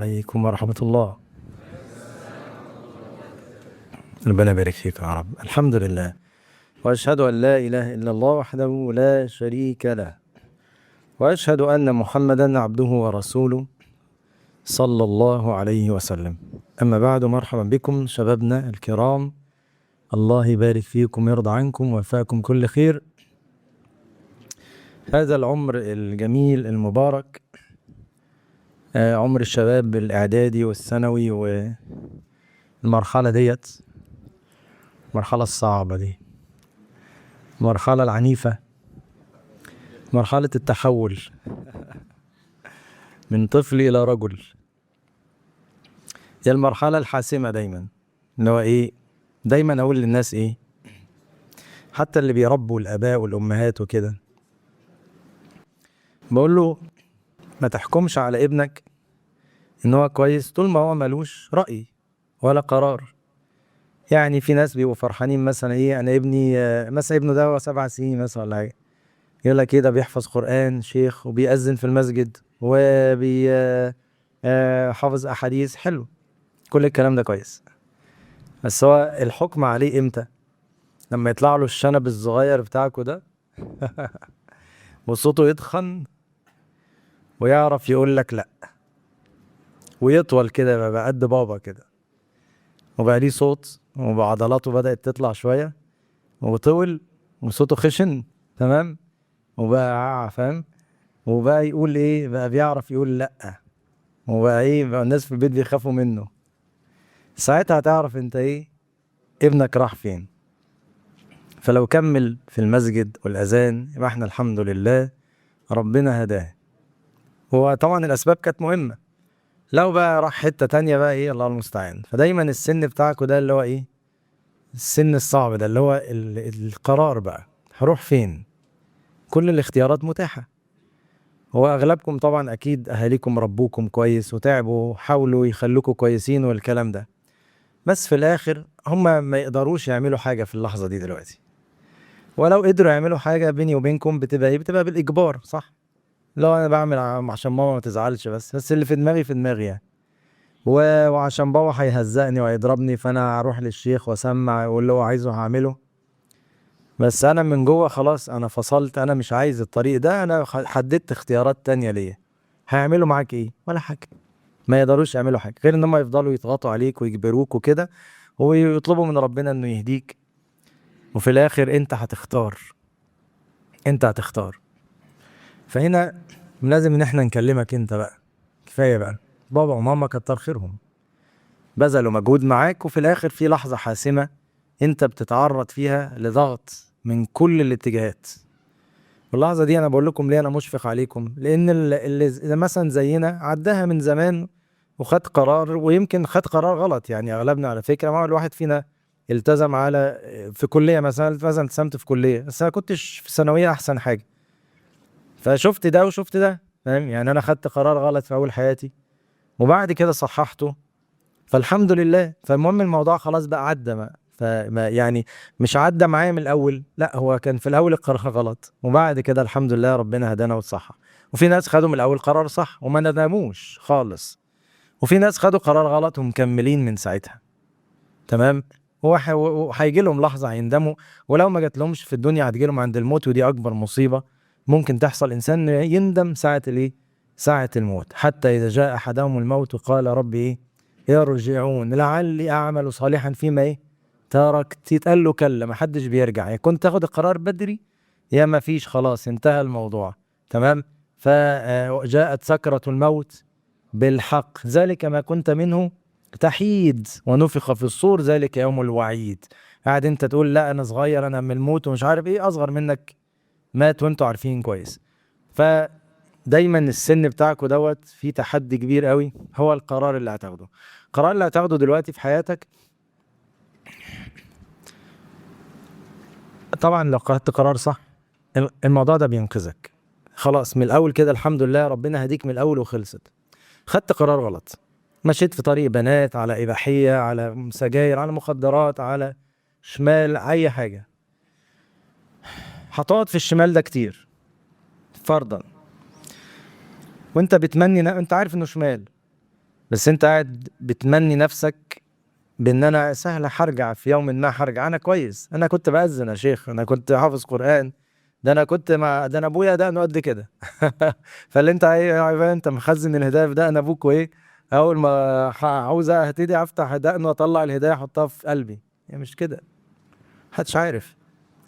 عليكم ورحمة الله. ربنا يبارك فيك يا رب. الحمد لله، وأشهد أن لا إله إلا الله وحده لا شريك له، وأشهد أن محمدا عبده ورسوله صلى الله عليه وسلم. أما بعد، مرحبا بكم شبابنا الكرام، الله يبارك فيكم ويرضى عنكم ويوفقكم كل خير. هذا العمر الجميل المبارك، عمر الشباب الإعدادي والثانوي والمرحلة ديت، المرحلة الصعبة دي، المرحلة العنيفة، مرحلة التحول من طفل إلى رجل. هي المرحلة الحاسمة دايما، اللي هو إيه، دايما أقول للناس إيه، حتى اللي بيربوا الآباء والأمهات وكده، بقول له ما تحكمش على ابنك إن هو كويس طول ما هو ملوش رأي ولا قرار. يعني في ناس بيبقوا فرحانين مثلا إيه، أنا ابني مثلا ابنه ده هو 7 سنين مثلا ولا حاجة، يقول لك كده بيحفظ قرآن شيخ وبيأذن في المسجد وبي حافظ أحاديث، حلو، كل الكلام ده كويس. بس هو الحكم عليه إمتى؟ لما يطلع له الشنب الصغير بتاعكو ده وصوته يتخن ويعرف يقول لك لأ، ويطول كده بقى قد بابا كده، وبقى ليه صوت وعضلاته بدأت تطلع شوية وطول وصوته خشن، تمام، وبقى فاهم، وبقى يقول ايه، بقى بيعرف يقول لأ، وبقى ايه، بقى الناس في البيت بيخافوا منه. ساعتها هتعرف انت ايه، ابنك راح فين. فلو كمل في المسجد والأذان يبقى احنا الحمد لله ربنا هداه. هو طبعا الأسباب كانت مهمة، لو بقى راح حتة تانية بقى ايه، الله المستعان. فدايما السن بتاعكوا ده اللي هو ايه، السن الصعب ده اللي هو القرار بقى هروح فين. كل الاختيارات متاحة. هو أغلبكم طبعا أكيد أهاليكم ربوكم كويس وتعبوا حاولوا يخلوكوا كويسين والكلام ده، بس في الآخر هما ما يقدروش يعملوا حاجة في اللحظة دي دلوقتي. ولو قدروا يعملوا حاجة بيني وبينكم بتبقى ايه، بتبقى بالإجبار، صح؟ لو أنا بعمل عشان ماما ما تزعلش، بس اللي في دماغي في دماغي يعني، وعشان بابا هيهزقني وهيضربني فأنا هروح للشيخ وأسمع واللي هو عايزه هعمله. بس أنا من جوه خلاص أنا فصلت، أنا مش عايز الطريق ده، أنا حددت اختيارات تانية ليا. هيعملوا معاك ايه؟ ولا حاجة. ما يقدروش يعملوا حاجة غير ان هم يفضلوا يضغطوا عليك ويجبروك وكده، ويطلبوا من ربنا انه يهديك. وفي الاخر انت هتختار، انت هتختار. فهنا لازم ان احنا نكلمك انت بقى، كفاية بقى. بابا وماما كتر خيرهم، بذلوا مجهود معاك، وفي الاخر في لحظة حاسمة انت بتتعرض فيها لضغط من كل الاتجاهات. واللحظة دي انا بقول لكم ليه انا مشفق عليكم، لان اللي مثلا زينا عداها من زمان وخد قرار، ويمكن خد قرار غلط. يعني اغلبنا على فكرة، ما الواحد فينا التزم على في كلية مثلا، مثلا التزمت في كلية بس انا كنتش في ثانوية احسن حاجة، فشفت ده وشفت ده، فاهم يعني. انا خدت قرار غلط في اول حياتي وبعد كده صححته، فالحمد لله. فالمهم الموضوع خلاص بقى عدى، فما يعني مش عدى معايا من الاول، لا هو كان في الاول القرار غلط وبعد كده الحمد لله ربنا هدانا وتصحح. وفي ناس خدوا من الاول قرار صح وما ندموش خالص، وفي ناس خدوا قرار غلط ومكملين من ساعتها، تمام. وهيجي لهم لحظة هيندموا، ولو ما جات لهمش في الدنيا هتجي لهم عند الموت، ودي أكبر مصيبة ممكن تحصل. إنسان يندم ساعة الإيه؟ ساعة الموت. حتى إذا جاء أحدهم الموت قال ربي إيه؟ يرجعون لعلي أعمل صالحا فيما إيه؟ تركت. يتقال له كلا، ما حدش بيرجع. يعني كنت تاخد القرار بدري يا ما فيش، خلاص انتهى الموضوع، تمام. فجاءت سكرة الموت بالحق، ذلك ما كنت منه تحيد، ونفخ في الصور ذلك يوم الوعيد. قاعد انت تقول لا انا صغير، انا من الموت ومش عارف ايه، اصغر منك مات وانتوا عارفين كويس. فدايما السن بتاعكوا دوت في تحدي كبير قوي، هو القرار اللي هتاخده. القرار اللي هتاخده دلوقتي في حياتك، طبعا لو خدت قرار صح الموضوع ده بينقذك خلاص من الاول كده، الحمد لله ربنا هديك من الاول وخلصت. خدت قرار غلط، مشيت في طريق بنات، على إباحية، على سجاير، على مخدرات، على شمال، أي حاجة، هتقعد في الشمال ده كتير فرضا، وانت بتمني انت عارف انه شمال، بس انت قاعد بتمني نفسك بان انا سهل هرجع في يوم ما، هرجع انا كويس، انا كنت بأذن يا شيخ، انا كنت حافظ قرآن، ده انا كنت ده انا ابويا ده قد كده. فاللي انت ايه، انت مخزن الهدايا في دقن ابوك، وايه اول ما عاوز هبتدي افتح دقن واطلع الهدايا احطها في قلبي؟ يعني مش كده، محدش عارف.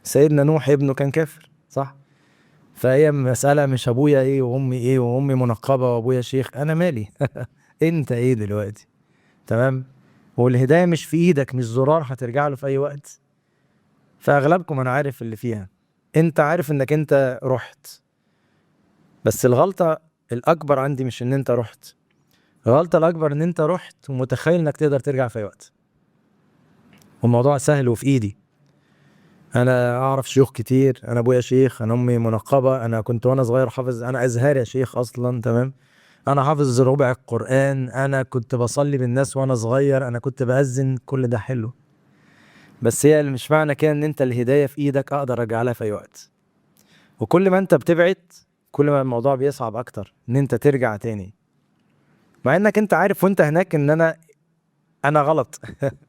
سيدنا نوح ابنه كان كافر، صح؟ فهي مسألة مش ابويا ايه وامي ايه، وامي منقبة وابويا شيخ، انا مالي. انت ايه دلوقتي؟ تمام. والهداية مش في ايدك، مش زرار هترجع له في اي وقت. فاغلبكم انا عارف اللي فيها، انت عارف انك انت رحت، بس الغلطة الاكبر عندي مش ان انت رحت، الغلطة الاكبر ان انت رحت ومتخيل انك تقدر ترجع في اي وقت، والموضوع سهل وفي ايدي. انا اعرف شيوخ كتير، انا ابويا شيخ، انا امي منقبة، انا كنت وانا صغير حافظ، انا ازهري يا شيخ اصلا، تمام، انا حافظ ربع القرآن، انا كنت بصلي بالناس وانا صغير، انا كنت بأذن، كل ده حلو. بس هي مش معنى كده ان انت الهداية في ايدك اقدر ارجع لها في اي وقت. وكل ما انت بتبعد كل ما الموضوع بيصعب اكتر ان انت ترجع تاني، مع انك انت عارف وانت هناك ان انا غلط.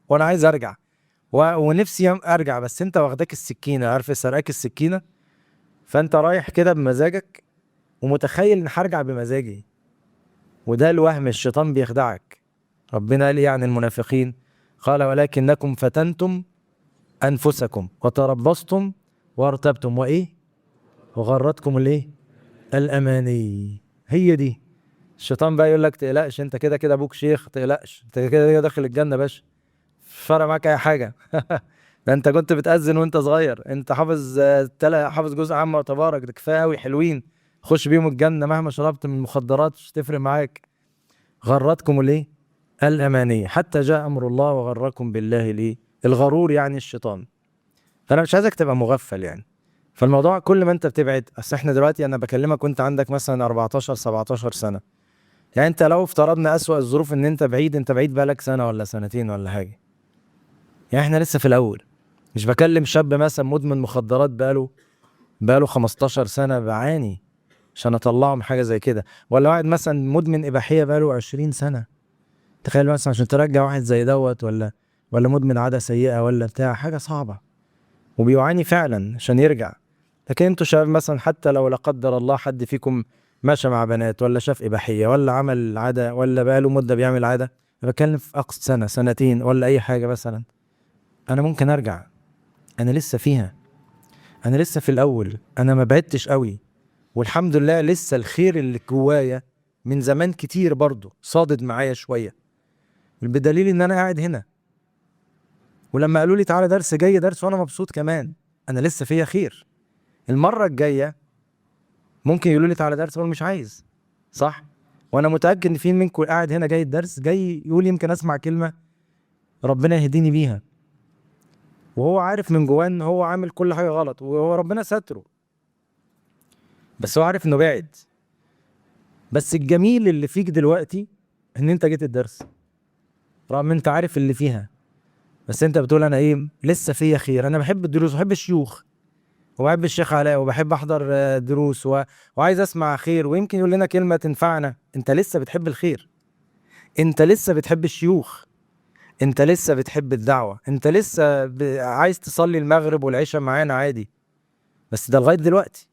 وانا عايز ارجع ونفسي ارجع، بس انت واخداك السكينة، عارف سرقاك السكينة، فانت رايح كده بمزاجك ومتخيل ان هرجع بمزاجي، وده الوهم، الشيطان بيخدعك. ربنا قال يعني المنافقين، قال ولكنكم فتنتم انفسكم وتربصتم وارتبتم وايه وغرتكم الايه الاماني. هي دي الشيطان بقى يقول لك تقلقش، انت كده كده ابوك شيخ، تقلقش انت كده كده داخل الجنه باش، مش فارق معاك اي حاجه. ده انت كنت بتأذن وانت صغير، انت حافظ حافظ جزء عام تبارك، ده كفايه قوي، حلوين، خش بيهم الجنه مهما شربت من المخدرات مش تفرق معاك. غرتكم الايه الاماني حتى جاء امر الله وغركم بالله الايه الغرور، يعني الشيطان. فانا مش عايزك تبقى مغفل يعني. فالموضوع كل ما انت بتبعد، اصل احنا دلوقتي انا بكلمك وانت عندك مثلا 14 17 سنه، يعني انت لو افترضنا اسوأ الظروف ان انت بعيد، انت بعيد بقالك سنه ولا سنتين ولا حاجه، يعني احنا لسه في الاول. مش بكلم شاب مثلا مدمن مخدرات بقاله 15 سنه بعاني عشان اطلعه من حاجه زي كده، ولا واحد مثلا مدمن اباحيه بقاله 20 سنه. تخيل مثلا عشان ترجع واحد زي دوت، ولا مدمن عاده سيئه ولا بتاع، حاجه صعبه وبيعاني فعلا عشان يرجع. لكن انتوا شباب مثلا، حتى لو لا قدر الله حد فيكم ماشى مع بنات ولا شاف اباحيه ولا عمل عاده ولا بقاله مده بيعمل عاده، أنا بتكلم في اقصى سنه سنتين ولا اي حاجه مثلا، انا ممكن ارجع، انا لسه فيها، انا لسه في الاول، انا ما بعدتش قوي، والحمد لله لسه الخير اللي جوايا من زمان كتير برضو صادد معايا شويه، بدليل ان انا قاعد هنا. ولما قالوا لي تعالى درس، جاي درس وانا مبسوط كمان، انا لسه فيا خير. المره الجايه ممكن يقولوا لي تعالى درس وانا مش عايز، صح؟ وانا متاكد ان في منكم قاعد هنا جاي الدرس، جاي يقول يمكن اسمع كلمه ربنا يهديني بيها، وهو عارف من جواه ان هو عامل كل حاجه غلط، وهو ربنا ستره، بس هو عارف انه بعد. بس الجميل اللي فيك دلوقتي ان انت جيت الدرس رغم انت عارف اللي فيها، بس انت بتقول انا ايه لسه فيا خير، انا بحب الدروس وبحب الشيوخ وبحب الشيخ علاء وبحب احضر دروس وعايز اسمع خير، ويمكن يقول لنا كلمه تنفعنا. انت لسه بتحب الخير، انت لسه بتحب الشيوخ، انت لسه بتحب الدعوه، انت لسه عايز تصلي المغرب والعشاء معانا عادي، بس ده لغايه دلوقتي.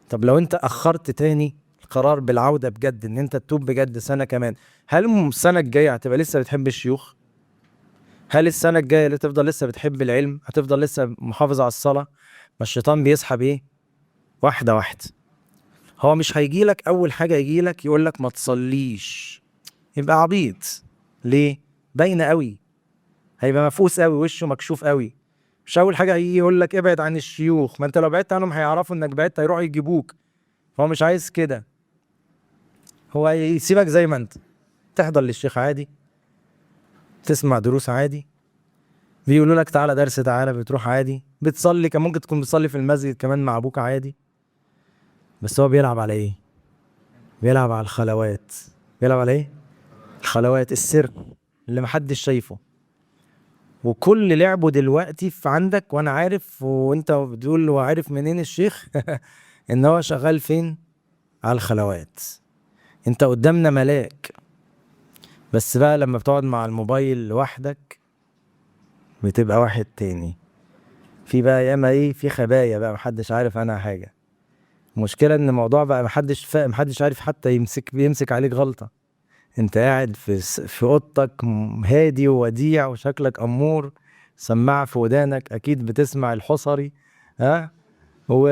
طب لو انت اخرت تاني القرار بالعوده بجد ان انت تتوب بجد سنه كمان، هل السنه الجايه هتبقى لسه بتحب الشيوخ؟ هل السنه الجايه اللي تفضل لسه بتحب العلم، هتفضل لسه محافظ على الصلاه؟ ما الشيطان بيسحب ايه، واحده واحده. هو مش هيجيلك اول حاجه يجيلك يقولك ما تصليش، يبقى عبيط. ليه؟ باينه قوي، هيبقى مفقوس قوي، وشه مكشوف قوي. مش اول حاجه هيجي يقولك ابعد عن الشيوخ، ما انت لو بعدت عنهم هيعرفوا انك بعدت، هيروحوا يجيبوك. هو مش عايز كده، هو يسيبك زي ما انت، تحضر للشيخ عادي، تسمع دروس عادي، بيقولوا لك تعالى درس تعالى، بتروح عادي، بتصلي، كان ممكن تكون بتصلي في المسجد كمان مع ابوك عادي. بس هو بيلعب على ايه؟ بيلعب على الخلوات. بيلعب على ايه؟ الخلوات، السر اللي محدش شايفه. وكل لعبه دلوقتي في عندك، وانا عارف، وانت بتقول هو عارف منين الشيخ؟ ان هو شغال فين؟ على الخلوات. انت قدامنا ملاك، بس بقى لما بتقعد مع الموبايل لوحدك بتبقى واحد تاني. في بقى ياما ايه، في خبايا بقى محدش عارف عنها حاجة. المشكلة ان الموضوع بقى محدش عارف حتى يمسك عليك غلطة. انت قاعد في اوضتك هادي ووديع وشكلك امور، سماعة في ودانك اكيد بتسمع الحصري، ها، و...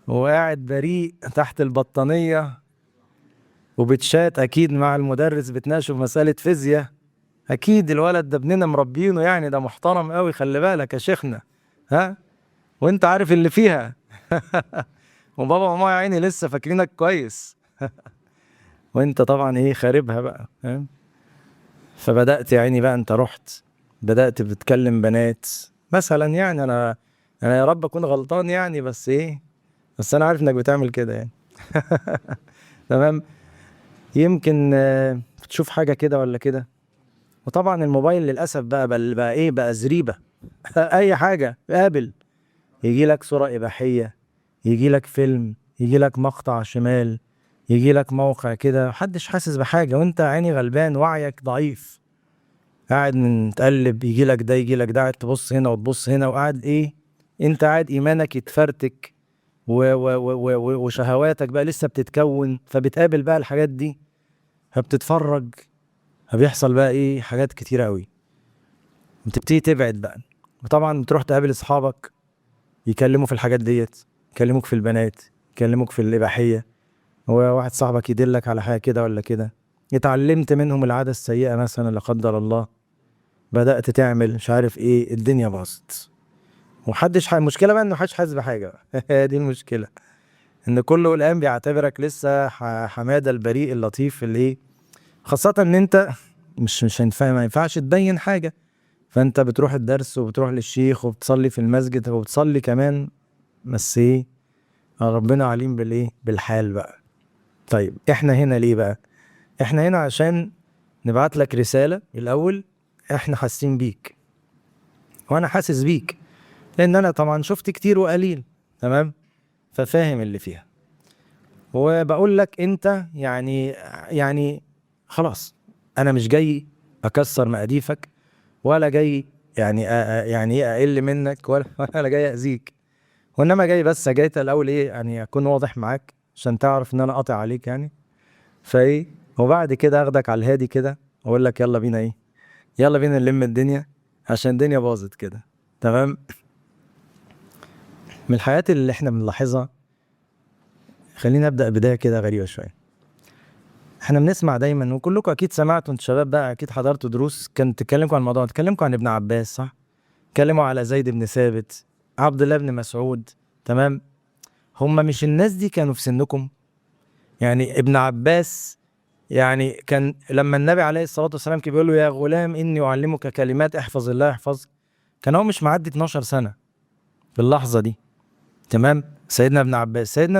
وقاعد بريء تحت البطانية وبتشات اكيد مع المدرس بتناقشوا في مسألة فيزياء. اكيد الولد ده ابننا مربينه يعني، ده محترم قوي، خلي بالك يا شيخنا، ها، وانت عارف اللي فيها. وبابا وماما يا عيني لسه فاكرينك كويس. وانت طبعا ايه خاربها بقى، ها. فبدأت يا عيني بقى، انت رحت بدأت بتكلم بنات مثلا، يعني انا يا رب اكون غلطان يعني، بس ايه، بس انا عارف انك بتعمل كده يعني. تمام. يمكن بتشوف حاجة كده ولا كده. وطبعا الموبايل للأسف بقى ايه، بقى زريبة. اي حاجة قابل، يجي لك صورة إباحية، يجي لك فيلم، يجي لك مقطع شمال، يجي لك موقع كده، محدش حاسس بحاجة وانت عيني غلبان، وعيك ضعيف، قاعد من تقلب، يجي لك ده يجي لك ده، قاعد تبص هنا وتبص هنا، وقاعد ايه، انت قاعد ايمانك يتفرتك وشهواتك بقى لسه بتتكون، فبتقابل بقى الحاجات دي، فبتتفرج، فبيحصل بقى ايه حاجات كتيرة قوي، بتبتدي تبعد بقى. وطبعا بتروح تقابل اصحابك يكلموا في الحاجات ديت، يكلموك في البنات، يكلموك في الإباحية. هو واحد صاحبك يدلك على حاجة كده ولا كده، اتعلمت منهم العادة السيئة مثلا لا قدر الله، بدأت تعمل مش عارف ايه، الدنيا باظت. المشكلة بقى انه محدش حاسس بحاجة. دي المشكلة، ان كله الآن بيعتبرك لسه حمادة البريء اللطيف اللي ايه، خاصة ان انت مش هينفع، ما ينفعش تبين حاجة. فانت بتروح الدرس وبتروح للشيخ وبتصلي في المسجد وبتصلي كمان، بس ايه، ربنا عليم بالايه، بالحال بقى. طيب احنا هنا ليه بقى؟ احنا هنا عشان نبعت لك رسالة الاول، احنا حاسين بيك وانا حاسس بيك، لان انا طبعا شفت كتير وقليل، تمام، ففاهم اللي فيها. وبقول لك انت يعني خلاص، انا مش جاي اكسر مقاديفك، ولا جاي يعني يعني ايه اقل منك، ولا جاي اذيك، وانما جاي الاول ايه، يعني اكون واضح معاك عشان تعرف ان انا قاطع عليك يعني. فايه، وبعد كده اخدك على الهادي كده، واقول لك يلا بينا ايه، يلا بينا نلم الدنيا عشان الدنيا باظت كده. تمام. من الحاجات اللي احنا بنلاحظها، خلينا ابدا بدايه كده غريبه شويه. احنا بنسمع دايما، وكلكم اكيد سمعتوا، انتوا شباب بقى اكيد حضرتوا دروس كانت تتكلمكم عن الموضوع، تكلمكم عن ابن عباس، صح؟ اتكلموا على زيد بن ثابت، عبد الله بن مسعود، تمام. هم مش الناس دي كانوا في سنكم؟ يعني ابن عباس، يعني كان لما النبي عليه الصلاة والسلام كان بيقول له يا غلام إني أعلمك كلمات احفظ الله يحفظك، كان هو مش معدي 12 سنة في اللحظة دي، تمام. سيدنا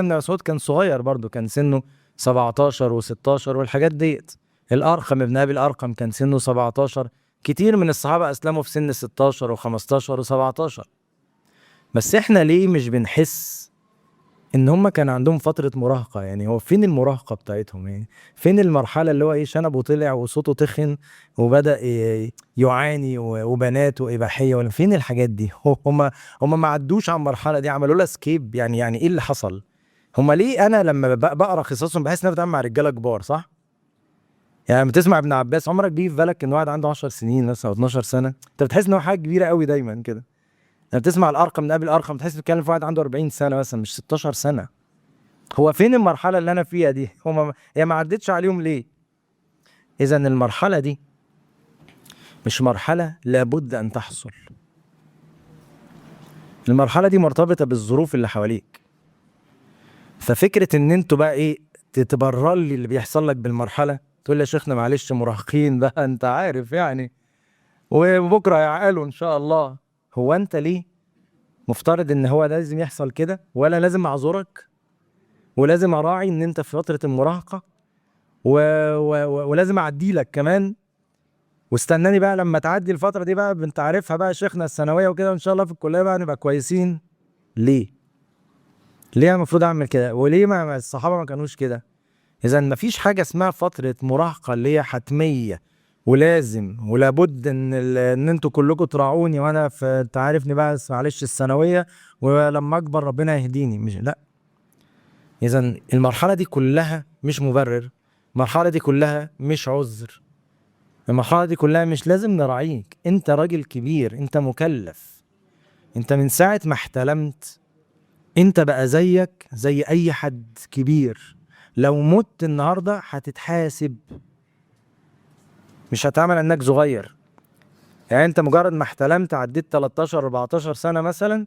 ابن مسعود كان صغير برضو، كان سنه 17 و16 والحاجات ديت. الأرقم ابن أبي الأرقم كان سنه 17. كتير من الصحابة أسلموا في سن 16 و15 و17. بس احنا ليه مش بنحس ان هم كان عندهم فترة مراهقة؟ يعني هو فين المراهقة بتاعتهم؟ يعني فين المرحلة اللي هو ايه، شنبه طلع وصوته تخن وبدأ يعاني وبنات وإباحية، ولا فين الحاجات دي؟ هم ما عدوش على المرحلة دي، عملوا لها سكيب يعني ايه اللي حصل؟ هم ليه انا لما بقرا قصصهم بحس ان انا بتعامل مع رجالة كبار، صح؟ يعني لما تسمع ابن عباس عمرك بيجي في بالك ان واحد عنده 10 سنين مثلا او 12 سنة، انت بتحس ان هو حاجة كبيرة قوي دايما كده. لما تسمع الارقم من قبل الارقم تحس بتتكلم في واحد عنده 40 سنة مثلا، مش 16 سنة. هو فين المرحلة اللي أنا فيها دي؟ هي ما عدتش عليهم ليه؟ إذا المرحلة دي مش مرحلة لابد أن تحصل. المرحلة دي مرتبطة بالظروف اللي حواليك. ففكرة إن أنتوا بقى إيه، تتبرر لي اللي بيحصل لك بالمرحلة، تقول لي يا شيخنا معلش مراهقين بقى أنت عارف يعني، وبكرة يعقلوا إن شاء الله. هو أنت ليه مفترض إن هو لازم يحصل كده، ولا لازم أعذرك، ولازم أراعي إن أنت في فترة المراهقة، ولازم أعدي لك كمان، واستناني بقى لما تعدي الفترة دي بقى انت عارفها بقى شيخنا الثانوية وكده، وان شاء الله في الكلية بقى نبقى كويسين. ليه؟ ليه المفروض اعمل كده؟ وليه ما الصحابة ما كانوش كده؟ اذا مفيش حاجه اسمها فتره مراهقه اللي هي حتميه ولازم ولابد ان انتوا كلكم تراعوني وانا في، انت عارفني بقى معلش الثانويه ولما اكبر ربنا يهديني، مش لا. اذا المرحله دي كلها مش مبرر، المرحله دي كلها مش عذر، المرحله دي كلها مش لازم نراعيك. انت راجل كبير، انت مكلف، انت من ساعه ما احتلمت انت بقى زيك زي اي حد كبير. لو مت النهارده هتتحاسب، مش هتعمل انك صغير. يعني انت مجرد ما احتلمت عديت 13 14 سنه مثلا،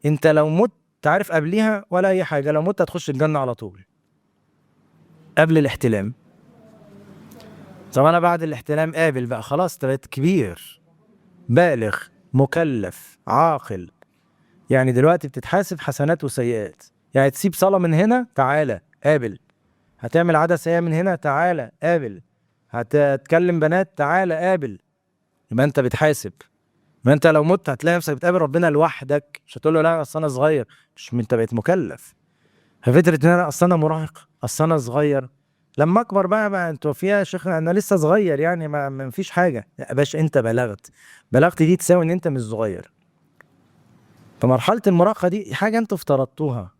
انت لو مت تعرف قبليها ولا اي حاجه، لو مت هتخش الجنه على طول قبل الاحتلام. طب انا بعد الاحتلام قابل بقى، خلاص بقيت كبير بالغ مكلف عاقل. يعني دلوقتي بتتحاسب حسنات وسيئات، يعني تسيب صلاة من هنا تعالى قابل، هتعمل عادة سيئة من هنا تعالى قابل، هتتكلم بنات تعالى قابل، يبقى انت بتحاسب. ما انت لو مت هتلاقي نفسك بتقابل ربنا لوحدك، مش هتقول له لا اصل انا صغير، مش انت بقيت مكلف. ففكرة ان انا اصل انا مراهق اصل انا صغير، لما اكبر بقى انتوا فيها يا شيخ انا لسه صغير يعني ما فيش حاجة. لا يا باشا، انت بلغت دي تساوي ان انت مش صغير. فمرحلة المراهقة دي حاجة انتوا افترضتوها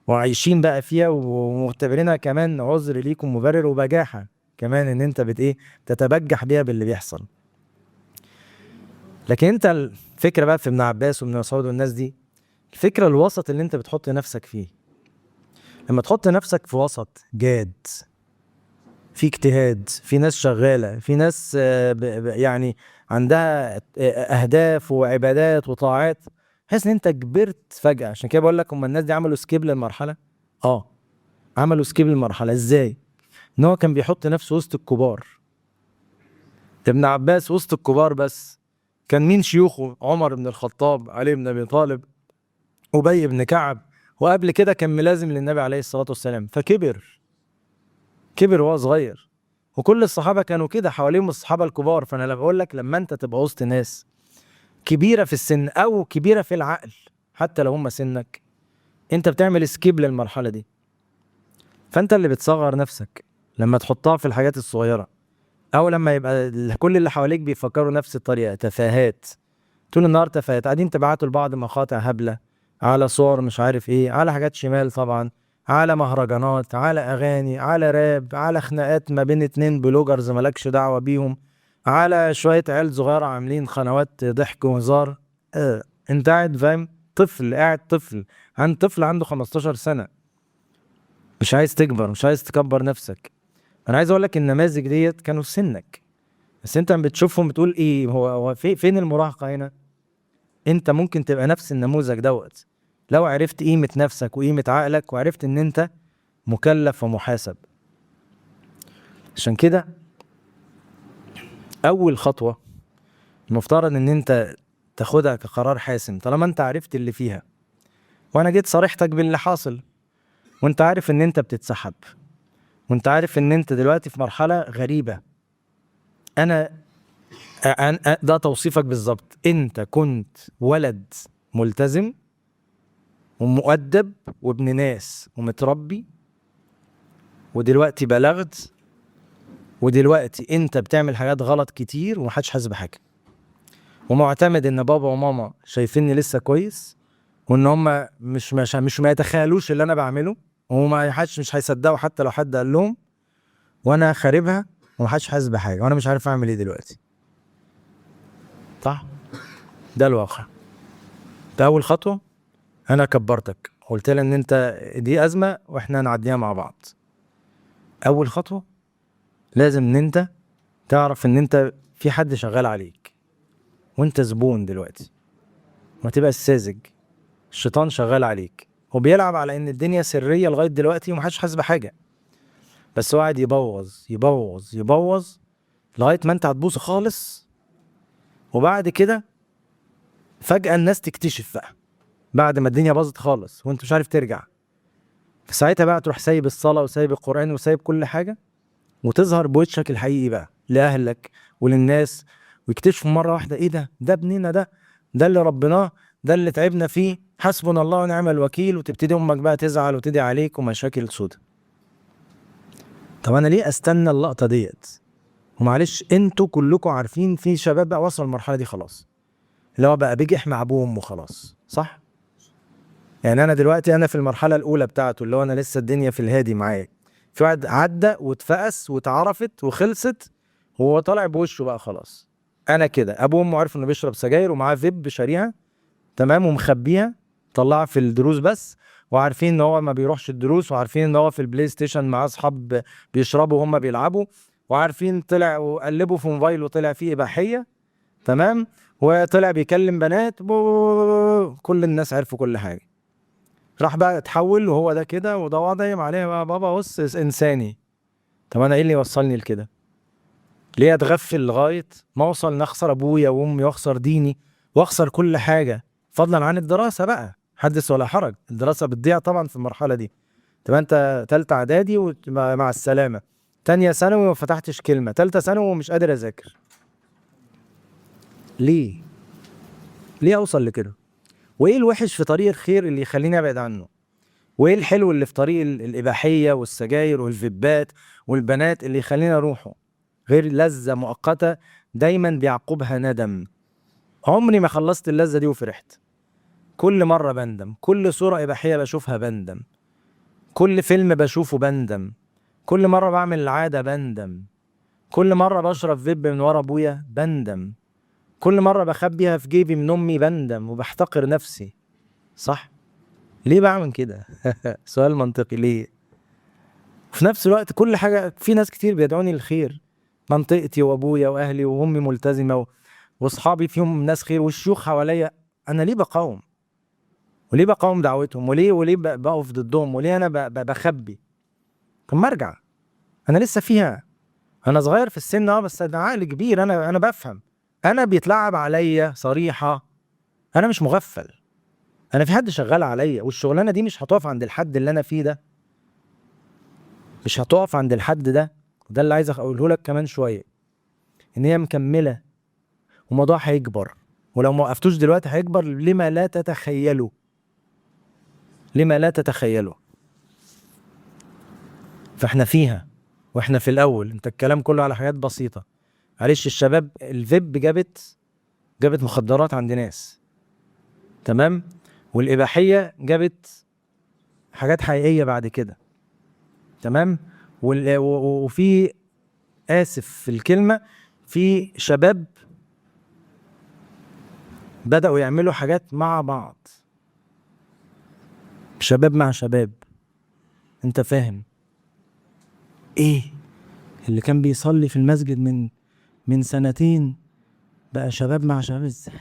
وعايشين بقى فيها ومعتبرينها كمان عذر ليكم مبرر وبجاحة كمان ان انت تتبجح بيها باللي بيحصل. لكن انت الفكرة بقى في ابن عباس وابن مسعود والناس دي، الفكرة الوسط اللي انت بتحط نفسك فيه. لما تحط نفسك في وسط جاد، في اجتهاد، في ناس شغالة، في ناس يعني عندها اهداف وعبادات وطاعات، تحس ان انت كبرت فجأة. عشان كده بقول لك هم الناس دي عملوا سكيب للمرحلة. عملوا سكيب للمرحلة ازاي؟ ان هو كان بيحط نفسه وسط الكبار. ابن عباس وسط الكبار، بس كان مين شيوخه؟ عمر بن الخطاب، علي بن ابي طالب، ابي بن كعب، وقبل كده كان ملازم للنبي عليه الصلاة والسلام. كبر وهو صغير، وكل الصحابة كانوا كده حواليهم الصحابة الكبار. فانا لما بقول لك لما انت تبقى وسط ناس كبيرة في السن او كبيرة في العقل حتى لو هم سنك، انت بتعمل سكيب للمرحلة دي. فانت اللي بتصغر نفسك لما تحطها في الحاجات الصغيرة، او لما يبقى كل اللي حواليك بيفكروا نفس الطريقة، تفاهات طول النهار، تفاهات قاعدين تبعتوا لبعض مقاطع هبلة على صور مش عارف ايه، على حاجات شمال طبعا، على مهرجانات، على اغاني، على راب، على خناقات ما بين اتنين بلوجرز مالكش دعوة بيهم، على شوية عيال صغيرة عاملين قنوات ضحك وهزار. انت قاعد فاهم، طفل عن طفل عنده 15 سنة، مش عايز تكبر، مش عايز تكبر نفسك. انا عايز اقول لك النماذج ديت كانوا في سنك، بس انت بتشوفهم بتقول ايه هو فين المراهقة هنا؟ انت ممكن تبقى نفس النموذج دوت لو عرفت قيمة نفسك وقيمة عقلك وعرفت ان انت مكلف ومحاسب. عشان كده اول خطوة المفترض ان انت تاخدها كقرار حاسم، طالما انت عرفت اللي فيها وانا جيت صريحتك باللي حاصل، وانت عارف ان انت بتتسحب، وانت عارف ان انت دلوقتي في مرحلة غريبة. انا ده توصيفك بالظبط، انت كنت ولد ملتزم ومؤدب وابن ناس ومتربي، ودلوقتي بلغت، ودلوقتي انت بتعمل حاجات غلط كتير ومحدش حاسس بحاجة، ومعتمد ان بابا وماما شايفيني لسه كويس، وان هم مش ما يتخيلوش اللي انا بعمله، وما حدش مش هيصدقوا حتى لو حد قال لهم، وانا خاربها ومحدش حاسس بحاجة، وانا مش عارف اعمل ايه دلوقتي. صح؟ ده الواقع. ده اول خطوة. انا كبرتك، قلت لي ان انت دي ازمة واحنا نعديها مع بعض. اول خطوة لازم ان انت تعرف ان انت في حد شغال عليك، وانت زبون دلوقتي، ما تبقى ساذج. الشيطان شغال عليك وبيلعب على ان الدنيا سرية لغاية دلوقتي ومحدش حاسس بحاجة، بس هو قاعد يبوظ لغاية ما انت هتبوظ خالص. وبعد كده فجأة الناس تكتشف بقى بعد ما الدنيا باظت خالص وانت مش عارف ترجع، فساعتها بقى تروح سايب الصلاة وسايب القرآن وسايب كل حاجة، وتظهر بوجهك الحقيقي بقى لأهلك وللناس، ويكتشفوا مرة واحدة ايه ده ابننا ده اللي ربناه، ده اللي تعبنا فيه، حسبنا الله ونعم الوكيل، وتبتدي امك بقى تزعل وتدعي عليك ومشاكل سودة. طب انا ليه استنى اللقطه ديت؟ ومعلش انتوا كلكم عارفين في شباب بقى وصل المرحله دي خلاص، اللي هو بقى بيجح مع ابوه وامه خلاص، صح؟ يعني انا دلوقتي انا في المرحله الاولى بتاعته، اللي هو انا لسه الدنيا في الهادي معايا، في واحد عدى واتفقس واتعرفت وخلصت وهو طالع بوشه بقى خلاص. انا كده ابوه وامه عارف انه بيشرب سجاير ومعاه فيب شاريها، تمام، ومخبيها طلعها في الدروس بس، وعارفين ان هو ما بيروحش الدروس، وعارفين ان هو في البلاي ستيشن مع اصحاب بيشربوا وهم بيلعبوا، وعارفين طلع وقلبوا في موبايله وطلع فيه اباحيه، تمام، وطلع بيكلم بنات كل الناس عرفوا كل حاجه. راح بقى اتحول وهو ده كده وده وضعي عليه بقى بابا بص انساني. طب انا ايه اللي يوصلني لكده؟ ليه اتغفل لغايه ما اوصل نخسر ابويا وامي واخسر ديني واخسر كل حاجه، فضلا عن الدراسه بقى حدث ولا حرج، الدراسه بتضيع طبعا في المرحله دي. تبقى انت تالتة اعدادي ومع السلامه، تانية ثانوي وما فتحتش كلمه، تالتة ثانوي ومش قادر اذاكر. ليه؟ ليه اوصل لكده؟ وايه الوحش في طريق الخير اللي يخليني ابعد عنه؟ وايه الحلو اللي في طريق الاباحيه والسجاير والفيبات والبنات اللي يخليني اروحه؟ غير لذة مؤقتة دايما بيعقبها ندم. عمري ما خلصت اللذة دي وفرحت، كل مرة بندم، كل صورة إباحية بشوفها بندم، كل فيلم بشوفه بندم، كل مرة بعمل العادة بندم، كل مرة بشرب فيب من ورا أبويا بندم، كل مرة بخبيها في جيبي من أمي بندم وبحتقر نفسي. صح؟ ليه بعمل كده؟ سؤال منطقي، ليه؟ في نفس الوقت كل حاجة، في ناس كتير بيدعوني للخير، منطقتي وأبويا وأهلي وأمي ملتزمة واصحابي فيهم ناس خير والشيوخ حواليا، انا ليه بقاوم؟ وليه بقاوم دعوتهم؟ وليه بقف ضدهم؟ وليه انا بخبي؟ طب ما ارجع، انا لسه فيها، انا صغير في السن بس انا عقل كبير، انا بفهم، انا بيتلعب عليا صريحه، انا مش مغفل، انا في حد شغال عليا، والشغلانه دي مش هتقف عند الحد اللي انا فيه ده، مش هتقف عند الحد ده. ده اللي عايز اقوله لك كمان شويه، ان هي مكمله وموضوع هيكبر، ولو ما وقفتوش دلوقتي هيكبر لما لا تتخيلوا، لما لا تتخيلوا. فاحنا فيها واحنا في الاول، انت الكلام كله على حاجات بسيطة. معلش الشباب الفيب جابت مخدرات عند ناس، تمام، والإباحية جابت حاجات حقيقية بعد كده، تمام، وفي آسف في الكلمة، في شباب بدأوا يعملوا حاجات مع بعض، شباب مع شباب، انت فاهم ايه اللي كان بيصلي في المسجد من سنتين بقى شباب مع شباب؟ ازاي؟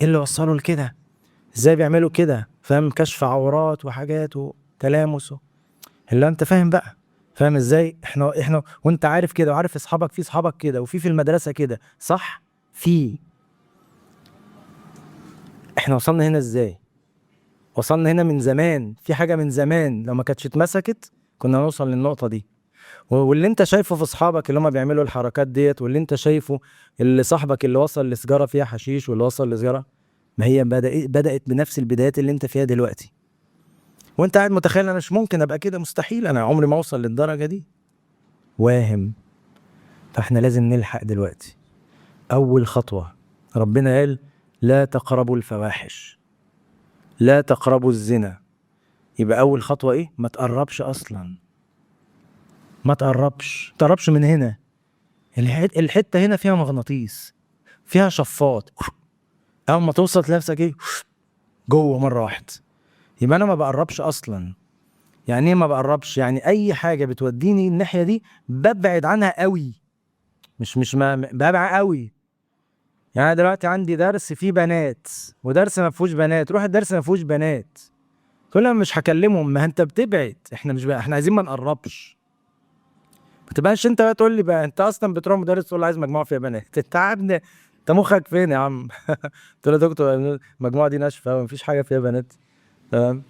ايه اللي وصلوا لكده؟ ازاي بيعملوا كده؟ فاهم؟ كشف عورات وحاجات وتلامس اللي انت فاهم بقى، فاهم ازاي؟ احنا وانت عارف كده، وعارف اصحابك في اصحابك كده، وفي المدرسة كده، صح؟ احنا وصلنا هنا ازاي؟ وصلنا هنا من زمان، في حاجة من زمان لو ما كانتش اتمسكت كنا نوصل للنقطة دي. واللي انت شايفه في اصحابك اللي هم بيعملوا الحركات ديت، واللي انت شايفه اللي صاحبك اللي وصل لسجارة فيها حشيش واللي وصل لسجارة، ما هي بدأت بنفس البدايات اللي انت فيها دلوقتي، وانت قاعد متخيل انا مش ممكن ابقى كده، مستحيل، انا عمري ما اوصل للدرجة دي، واهم. فاحنا لازم نلحق دلوقتي. اول خطوة ربنا قال لا تقربوا الفواحش، لا تقربوا الزنا، يبقى اول خطوة ايه؟ ما تقربش اصلا، ما تقربش من هنا. الحتة هنا فيها مغناطيس، فيها شفاط، اول ما توصل لنفسك ايه؟ جوه مرة واحدة. يبقى انا ما بقربش اصلا. يعني ايه ما بقربش؟ يعني اي حاجة بتوديني الناحية دي ببعد عنها قوي، مش ما ببعد قوي. يعني أنا دلوقتي عندي درس فيه بنات ودرس ما فيهوش بنات، روح الدرس ما فيهوش بنات، كل مش هكلمهم، ما انت بتبعد، احنا مش بقى احنا عايزين ما نقربش. ما تبقاش انت بقى تقول لي بقى انت اصلا بتروح مدرس تقول له عايز مجموعه فيها بنات، انت عبد، انت مخك فين يا عم؟ قلت له يا دكتور المجموعه دي ناشفه ومفيش حاجه فيها بنات، تمام،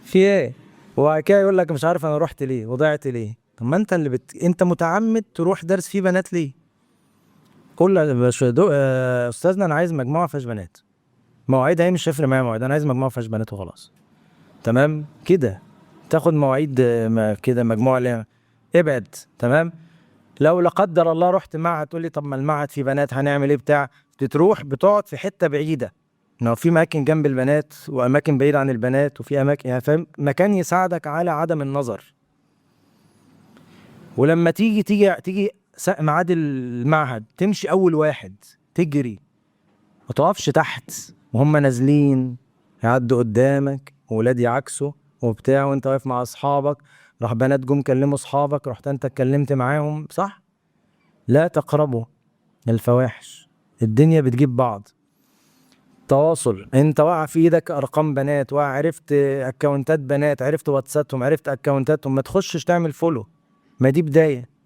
في ايه؟ وبعد كده يقول لك مش عارف انا رحت ليه وضيعت ليه. طب ما انت اللي انت متعمد تروح درس فيه بنات ليه؟ قول له يا استاذنا انا عايز مجموعه فيهاش بنات، مواعيد هي مش هيفرق معايا مواعيد، انا عايز مجموعه فيهاش بنات وخلاص، تمام كده. تاخد مواعيد كده مجموعه ابعد. تمام. لو لا قدر الله رحت معهد، تقول لي طب ما المعهد فيه بنات هنعمل ايه بتاع، بتروح بتقعد في حته بعيده، ما هو في اماكن جنب البنات واماكن بعيده عن البنات، وفي اماكن يعني فاهم، مكان يساعدك على عدم النظر. ولما تيجي ميعاد المعهد، تمشي اول واحد، تجري، ما تقفش تحت وهم نازلين يعدوا قدامك وولاد يعكسوا وبتاع، وانت واقف مع اصحابك، راح بنات جم كلموا اصحابك، رحت انت اتكلمت معاهم، صح؟ لا تقربوا الفواحش. الدنيا بتجيب بعض. تواصل، انت واقع في ايدك ارقام بنات، واقع عرفت اكونتات بنات، عرفت واتسابهم، عرفت اكونتاتهم، ما تخشش تعمل فولو، ما دي بداية.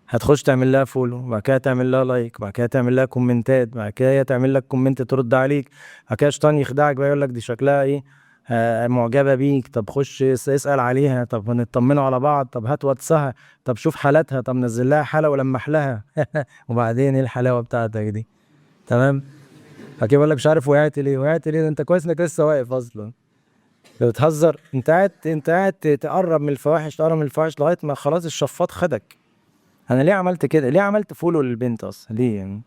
هتخش تعمل لها فولو، بعد كده تعمل لها لايك، بعد كده تعمل لها كومنتات، بعد كده تعمل لك كومنت ترد عليك، بعد كده شيطان يخدعك بقى، يقول لك دي شكلها ايه، معجبة بيك، طب خش اسأل عليها، طب نطمنوا على بعض، طب هات واتسها، طب شوف حالاتها، طب نزل لها حالة ولمح لها وبعدين ايه الحلاوة بتاعتك دي؟ تمام. بعد كده يقول لك مش عارف وقعت ليه، وقعت ليه؟ ده انت كويس انك لسه واقف اصلا. لو بتهزر، انت قاعد تقرب من الفواحش، تقرب من الفواحش لغايه ما خلاص الشفاط خدك. انا ليه عملت كده؟ ليه عملت فولو للبنت اصلا؟ ليه يعني؟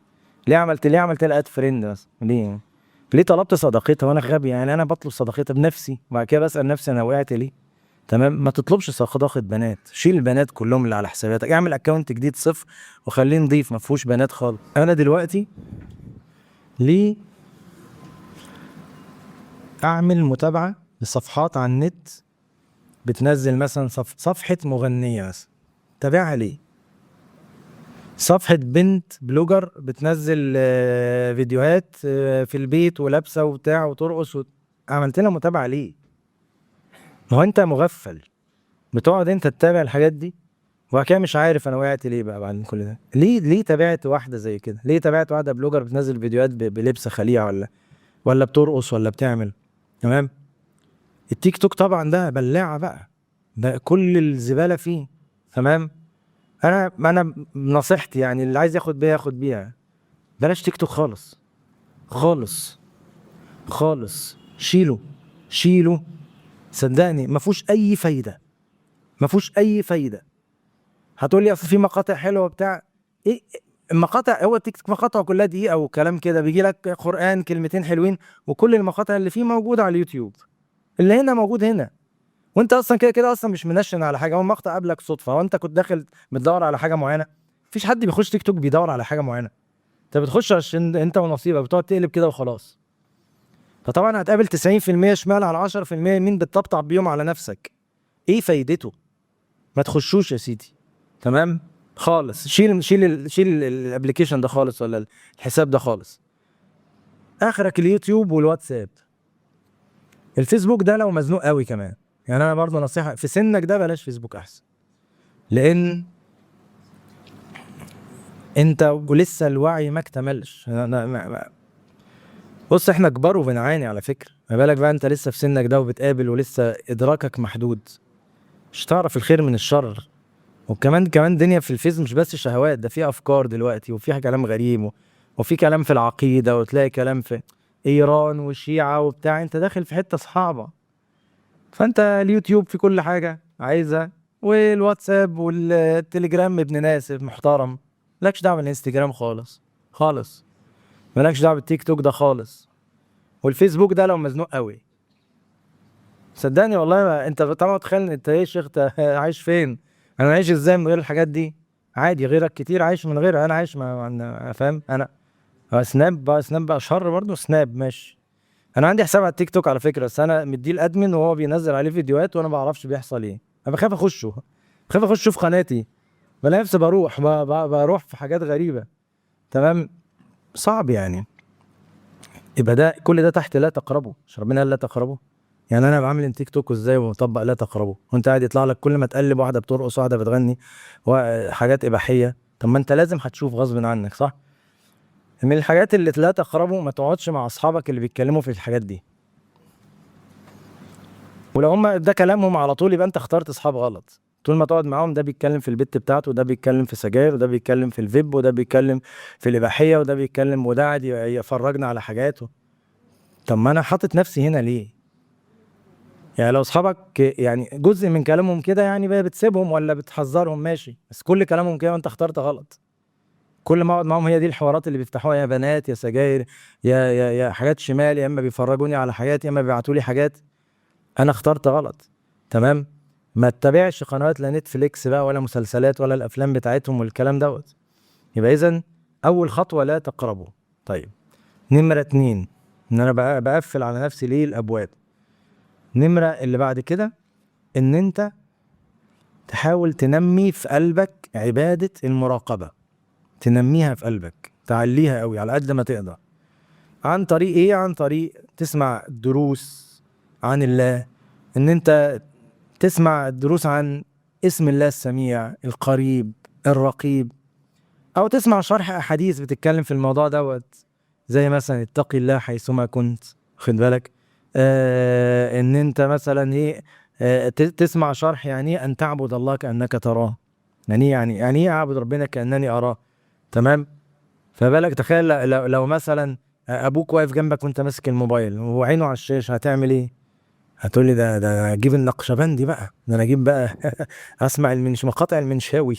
ليه عملت لها اد فريند اصلا؟ ليه يعني؟ ليه طلبت صداقتها وانا غبي؟ يعني انا بطلب صداقتها بنفسي وبعد كده بسال نفسي انا وقعت ليه؟ تمام. ما تطلبش صداقه بنات، شيل البنات كلهم اللي على حساباتك، اعمل اكونت جديد صفر وخليه نضيف ما فيهوش بنات خالص. انا دلوقتي ليه اعمل متابعه لصفحات على النت بتنزل مثلا صفحه مغنيه مثلا، تابعها ليه؟ صفحة بنت بلوجر بتنزل فيديوهات في البيت ولابسة وبتاع وترقص عملت لها متابعة ليه؟ ما هو انت مغفل، بتقعد انت تتابع الحاجات دي وبعد كده مش عارف انا وقعت ليه بقى بعد كل ده. ليه تابعت واحدة زي كده؟ ليه تابعت واحدة بلوجر بتنزل فيديوهات بلبس خليع ولا بترقص ولا بتعمل؟ تمام. التيك توك طبعا ده بلاعة بقى، ده كل الزبالة فيه. تمام. انا نصيحتي يعني اللي عايز ياخد بيها ياخد بيها، بلاش تيك توك خالص خالص خالص. شيله. صدقني ما فيهوش اي فايده، ما فيهوش اي فايده. هتقول لي اصل في مقاطع حلوه بتاع ايه؟ المقاطع، هو التيك توك مقاطع كلها دقيقه او كلام كده، بيجي لك قران كلمتين حلوين، وكل المقاطع اللي فيه موجوده على اليوتيوب، اللي هنا موجود هنا، وانت اصلا كده كده اصلا مش منشن على حاجه، هو مقطع قابلك صدفه، وانت كنت داخل بتدور على حاجه معينه. مفيش حد بيخش تيك توك بيدور على حاجه معينه، انت بتخش عشان انت ونصيبك، بتقعد تقلب كده وخلاص. فطبعا هتقابل 90% شمال على 10% يمين بتطبطب بيهم على نفسك. ايه فايدته؟ ما تخشوش يا سيدي. تمام. خالص. شيل الابلكيشن ده خالص، ولا الحساب ده خالص. اخرك اليوتيوب والواتساب. الفيسبوك ده لو مزنوق قوي كمان، يعني انا برضه نصيحة في سنك ده بلاش فيسبوك احسن، لان انت ولسه الوعي ما اكتملش. بص احنا كبار وبنعاني على فكرة، ما بالك بقى انت لسه في سنك ده وبتقابل ولسه ادراكك محدود، مش تعرف الخير من الشر. وكمان دنيا في الفيس مش بس شهوات، ده في افكار دلوقتي وفي كلام غريب وفي كلام في العقيدة، وتلاقي كلام في ايران والشيعة وبتاع، انت داخل في حتة صعبة. فانت اليوتيوب في كل حاجة عايزها، والواتساب والتليجرام ابن ناس محترم، مالكش دعوة بالانستجرام خالص خالص، مالكش دعوة بالتيك توك ده خالص، والفيسبوك ده لو مزنوق قوي. صدقني والله، ما انت طبعا تخيل انت ايه يا شيخ عايش فين؟ انا عايش ازاي من غير الحاجات دي؟ عادي، غيرك كتير عايش من غيرها، انا عايش فاهم انا. سناب بقى شهر برضه، سناب ماشي. انا عندي حساب على التيك توك على فكره، بس انا مديه الادمن وهو بينزل عليه فيديوهات وانا ما بعرفش بيحصل ايه، انا بخاف اخش في قناتي، بلاقي نفسي بروح في حاجات غريبه. تمام. صعب يعني. يبقى ده كل ده تحت لا تقربوا، مش ربنا قال لا تقربوا؟ يعني انا بعمل تيك توك ازاي ومطبق لا تقربوا، وانت قاعد يطلع لك كل ما تقلب واحده بترقص، واحده بتغني، وحاجات اباحيه، طب ما انت لازم هتشوف غصب عنك، صح؟ من الحاجات اللي لا تقربوا، ما تقعدش مع اصحابك اللي بيتكلموا في الحاجات دي، ولو هم ده كلامهم على طول يبقى انت اخترت اصحاب غلط. طول ما تقعد معاهم، ده بيتكلم في البت بتاعته، وده بيتكلم في سجاير، وده بيتكلم في الفيب، وده بيتكلم في الاباحيه، وده بيتكلم، وده قاعد يفرجنا على حاجاته. طب ما انا حاطط نفسي هنا ليه؟ يعني لو اصحابك يعني جزء من كلامهم كده يعني بقى بتسيبهم ولا بتحذرهم ماشي، بس كل كلامهم كده وانت اخترت غلط. كل ما اقعد معاهم هي دي الحوارات اللي بيفتحوها، يا بنات يا سجاير يا حاجات شمال، يا اما بيفرجوني على حاجات يا اما بيبعتوا لي حاجات. انا اخترت غلط. تمام. ما تتابعش قنوات لا نتفليكس بقى ولا مسلسلات ولا الافلام بتاعتهم والكلام دوت. يبقى اذا اول خطوه لا تقربوا. طيب نمره 2 ان انا بقى بقفل على نفسي ليه الابواب. نمره اللي بعد كده ان انت تحاول تنمي في قلبك عباده المراقبه، تنميها في قلبك، تعليها قوي على قد ما تقدر. عن طريق ايه؟ عن طريق تسمع دروس عن الله، ان انت تسمع دروس عن اسم الله السميع القريب الرقيب، او تسمع شرح احاديث بتتكلم في الموضوع دوت، زي مثلا اتق الله حيثما كنت، خد بالك. ان انت مثلا ايه، تسمع شرح يعني ان تعبد الله كأنك تراه، يعني ايه اعبد ربنا كأنني اراه. تمام. فبالك تخيل لو مثلا ابوك واقف جنبك وانت ماسك الموبايل وعينه على الشاشه، هتعمل ايه؟ هتقولي ده اجيب النقشبندي بقى، ده انا اجيب بقى اسمع مقاطع المنشاوي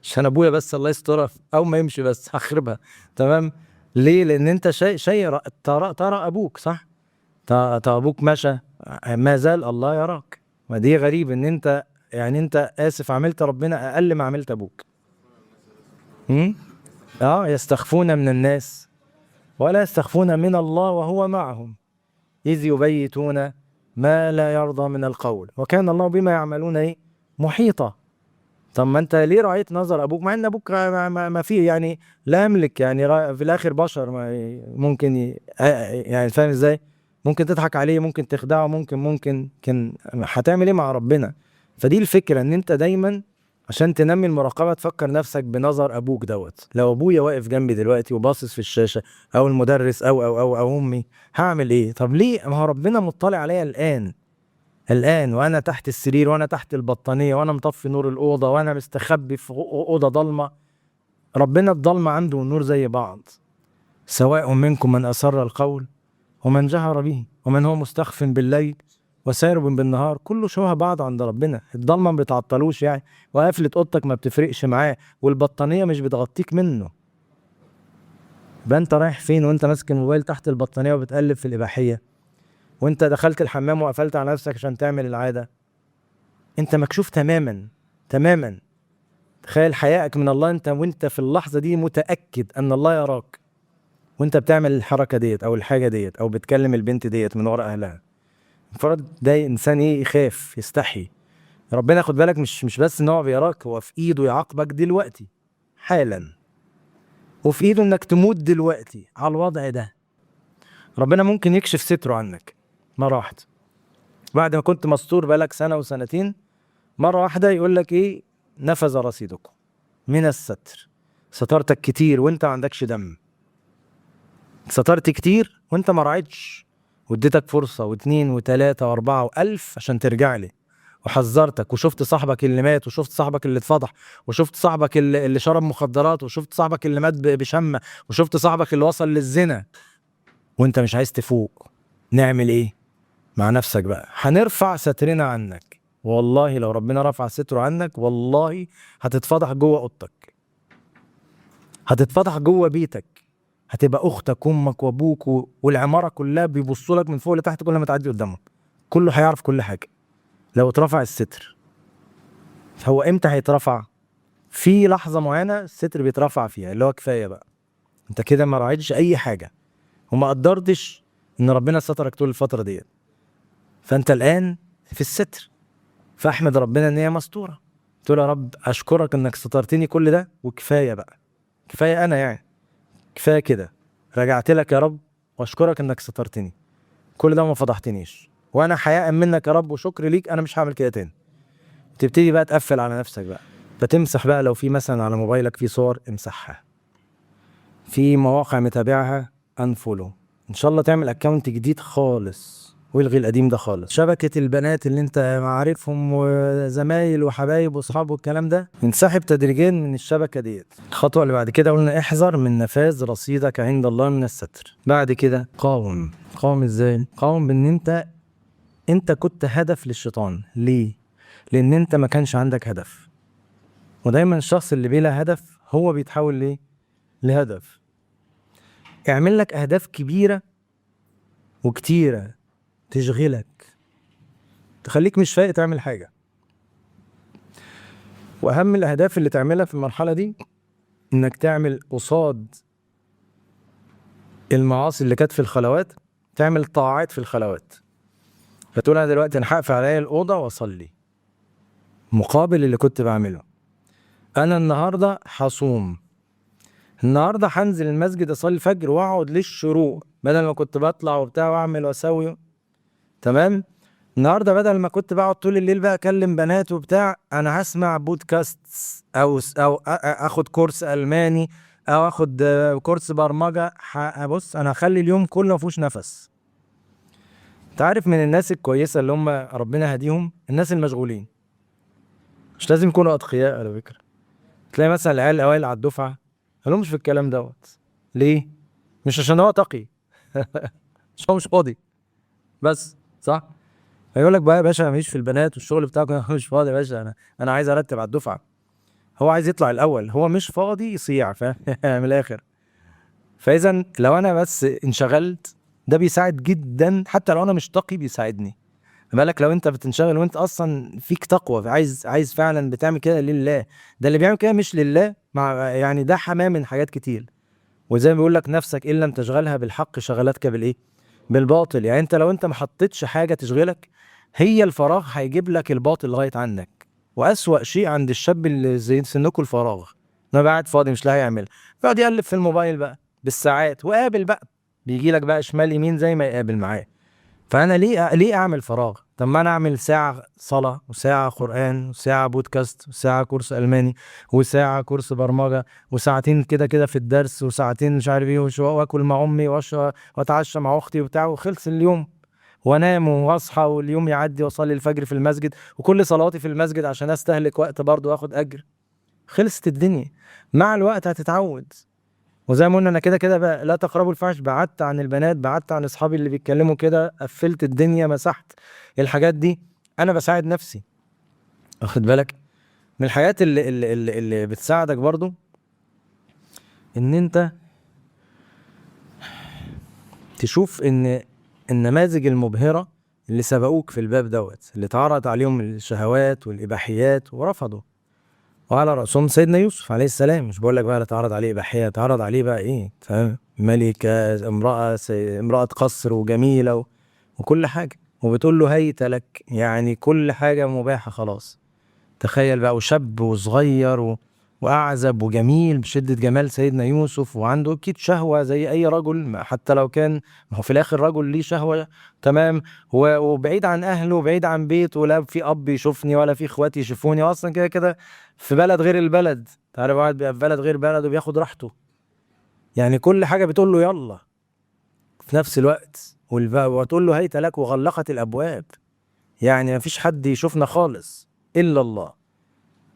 عشان ابويا بس الله يسترها او ما يمشي بس هخربها. تمام. ليه؟ لان انت شيء ترى ابوك، صح؟ ابوك مشى، ما زال الله يراك. ودي غريب ان انت يعني انت اسف عملت ربنا اقل ما عملت ابوك. يستخفون من الناس ولا يستخفون من الله وهو معهم إذ يبيتون ما لا يرضى من القول وكان الله بما يعملون ايه محيطا. طب ما انت ليه رعيت نظر ابوك مع ان ابوك ما فيه يعني لا يملك، يعني في الاخر بشر ممكن يعني فاهم ازاي؟ ممكن تضحك عليه، ممكن تخدعه، ممكن هتعمل ايه مع ربنا؟ فدي الفكرة ان انت دايما عشان تنمي المراقبة تفكر نفسك بنظر ابوك دوت. لو ابويا واقف جنبي دلوقتي وباصص في الشاشة، او المدرس او امي، هعمل ايه؟ طب ليه؟ ما هو ربنا مطلع عليا الآن وأنا تحت السرير وأنا تحت البطانية وأنا مطفي نور الأوضة وأنا مستخبي في أوضة ضلمة. ربنا الضلمة عنده والنور زي بعض. سواء منكم من أسر القول ومن جهر به ومن هو مستخف بالليل وسارب بالنهار، كله شبه بعض عند ربنا. الضلمة ما بتعطلوش يعني، وقفلة أوضتك ما بتفرقش معاه، والبطانية مش بتغطيك منه. يبقى أنت رايح فين وأنت ماسك الموبايل تحت البطانية وبتقلب في الإباحية، وأنت دخلت الحمام وقفلت على نفسك عشان تعمل العادة؟ انت مكشوف تماما تماما. تخيل حيائك من الله وانت في اللحظة دي متأكد ان الله يراك وانت بتعمل الحركة ديت او الحاجة ديت او بتكلم البنت ديت من وراء اهلها. المفروض ده انسان ايه؟ يخاف، يستحي. ربنا خد بالك مش بس ان هو بيراك، هو في ايده يعاقبك دلوقتي حالا، وفي ايده انك تموت دلوقتي على الوضع ده. ربنا ممكن يكشف ستره عنك مرة واحدة بعد ما كنت مستور بقالك سنة وسنتين، مرة واحدة يقول لك ايه؟ نفذ رصيدكم من الستر. سترتك كتير وانت ما عندكش دم، سترت كتير وانت ما رعيتش، واديتك فرصة واثنين وثلاثة واربعة والف عشان ترجع لي، وحذرتك، وشفت صاحبك اللي مات، وشفت صاحبك اللي اتفضح، وشفت صاحبك اللي شرب مخدرات، وشفت صاحبك اللي مات بشمة، وشفت صاحبك اللي وصل للزنا، وانت مش عايز تفوق. نعمل ايه مع نفسك بقى؟ هنرفع سترنا عنك. والله لو ربنا رفع ستره عنك والله هتتفضح جوه اوضتك، هتتفضح جوه بيتك، هتبقى اختك وامك وابوك والعماره كلها بيبصوا لك من فوق لتحت كل ما تعدي قدامهم، كله هيعرف كل حاجه لو اترفع الستر. هو امتى هيترفع؟ في لحظه معينه الستر بيترفع فيها، اللي هو كفايه بقى، انت كده ما راعيتش اي حاجه وما قدرتش ان ربنا سترك طول الفتره ديت، فانت الان في الستر. فاحمد ربنا ان هي مستوره، تقول يا رب اشكرك انك سترتني كل ده وكفايه بقى، كفايه انا يعني، كفايه كده، رجعت لك يا رب واشكرك انك سترتني كل ده وما فضحتنيش، وانا حياء منك يا رب وشكر ليك انا مش هعمل كده تاني. تبتدي بقى تقفل على نفسك بقى، فتمسح بقى لو في مثلا على موبايلك في صور امسحها، في مواقع متابعها انفولو، ان شاء الله تعمل اكونت جديد خالص والغي القديم ده خالص. شبكة البنات اللي انت عارفهم وزمايل وحبايب واصحاب والكلام ده انسحب تدريجيا من الشبكة ديت. الخطوة اللي بعد كده قلنا احذر من نفاذ رصيدك عند الله من الستر. بعد كده قاوم ازاي؟ قاوم بان انت انت كنت هدف للشيطان. ليه؟ لان انت ما كانش عندك هدف. ودايما الشخص اللي بلا هدف هو بيتحول ليه؟ لهدف. اعمل لك اهداف كبيرة وكتيرة تشغلك، تخليك مش فايق تعمل حاجة. واهم الاهداف اللي تعملها في المرحلة دي انك تعمل قصاد المعاصي اللي كانت في الخلوات، تعمل طاعات في الخلوات. فتقول انا دلوقتي انا هقفل عليا الاوضه واصلي مقابل اللي كنت بعمله. انا النهارده هصوم، النهارده هنزل المسجد اصلي الفجر واقعد للشروق بدل ما كنت بطلع وبتاع واعمل واسوي. تمام. النهارده بدل ما كنت بقعد طول الليل بقى اكلم بنات وبتاع، انا هسمع بودكاست او اخد كورس الماني او اخد كورس برمجه. بص انا هخلي اليوم كله ما فيهوش نفس. انت عارف من الناس الكويسه اللي هم ربنا هديهم الناس المشغولين، مش لازم يكونوا اتقياء على فكره. تلاقي مثلا العيال الاوائل على الدفعه مالهمش في الكلام دوت. ليه؟ مش عشان هو تقي مش هو مش فاضي بس، صح؟ فيقول لك بقى يا باشا انا ماليش في البنات والشغل بتاعك، انا مش فاضي يا باشا، انا عايز ارتب على الدفعه. هو عايز يطلع الاول، هو مش فاضي يصيع، فاهم؟ من الاخر. فاذا لو انا بس انشغلت ده بيساعد جدا، حتى لو انا مش تقي بيساعدني. بالك لو انت بتنشغل وانت اصلا فيك تقوى، عايز فعلا بتعمل كده لله. ده اللي بيعمل كده مش لله مع يعني ده حماه من حاجات كتير. وزي ما بيقول لك نفسك ان لم تشغلها بالحق شغلتك بالايه؟ بالباطل. يعني انت لو انت ما حطيتش حاجه تشغلك، هي الفراغ هيجيب لك الباطل لغايه عندك. واسوأ شيء عند الشاب اللي زي سنكوا الفراغ، انه قاعد فاضي مش لاقي يعمل، فيقعد يقلب في الموبايل بقى بالساعات. وقابل بقى بيجي لك بقى شمال يمين زي ما يقابل معاه. فانا ليه اعمل فراغ؟ طب ما انا اعمل ساعه صلاه وساعه قران وساعه بودكاست وساعه كورس الماني وساعه كورس برمجه وساعتين كده كده في الدرس وساعتين مش عارف ايه واكل مع امي واتعشى مع اختي وبتاع، وخلص اليوم. وانام واصحى واليوم يعدي واصلي الفجر في المسجد وكل صلاتي في المسجد عشان استهلك وقت برضو واخد اجر. خلصت الدنيا. مع الوقت هتتعود. وزي ما قلنا انا كده كده بقى لا تقربوا الفحش، بعدت عن البنات، بعدت عن اصحابي اللي بيتكلموا كده، قفلت الدنيا، مسحت الحاجات دي. انا بساعد نفسي. واخد بالك؟ من الحاجات اللي بتساعدك برضو ان انت تشوف ان النماذج المبهرة اللي سبقوك في الباب دوت، اللي اتعرض عليهم الشهوات والاباحيات ورفضوا، وعلى رأسهم سيدنا يوسف عليه السلام. مش بقول لك بقى اتعرض عليه اباحية، اتعرض عليه بقى ايه؟ فاهم؟ ملكة، امرأة قصر وجميلة وكل حاجة، وبتقول له هيت لك، يعني كل حاجة مباحة خلاص. تخيل بقى، وشاب وصغير وأعزب وجميل بشدة جمال سيدنا يوسف، وعنده أكيد شهوة زي أي رجل، حتى لو كان، ما هو في الآخر رجل ليه شهوة. تمام. وبعيد عن أهله وبعيد عن بيته، ولا في أب يشوفني ولا في إخواتي يشوفوني، أصلا كده كده في بلد غير البلد. تعرف واحد بيبقى في بلد غير بلد وبياخد راحته، يعني كل حاجة بتقول له يلا في نفس الوقت، وتقول له هيت لك، وغلقت الأبواب. يعني مفيش حد يشوفنا خالص إلا الله.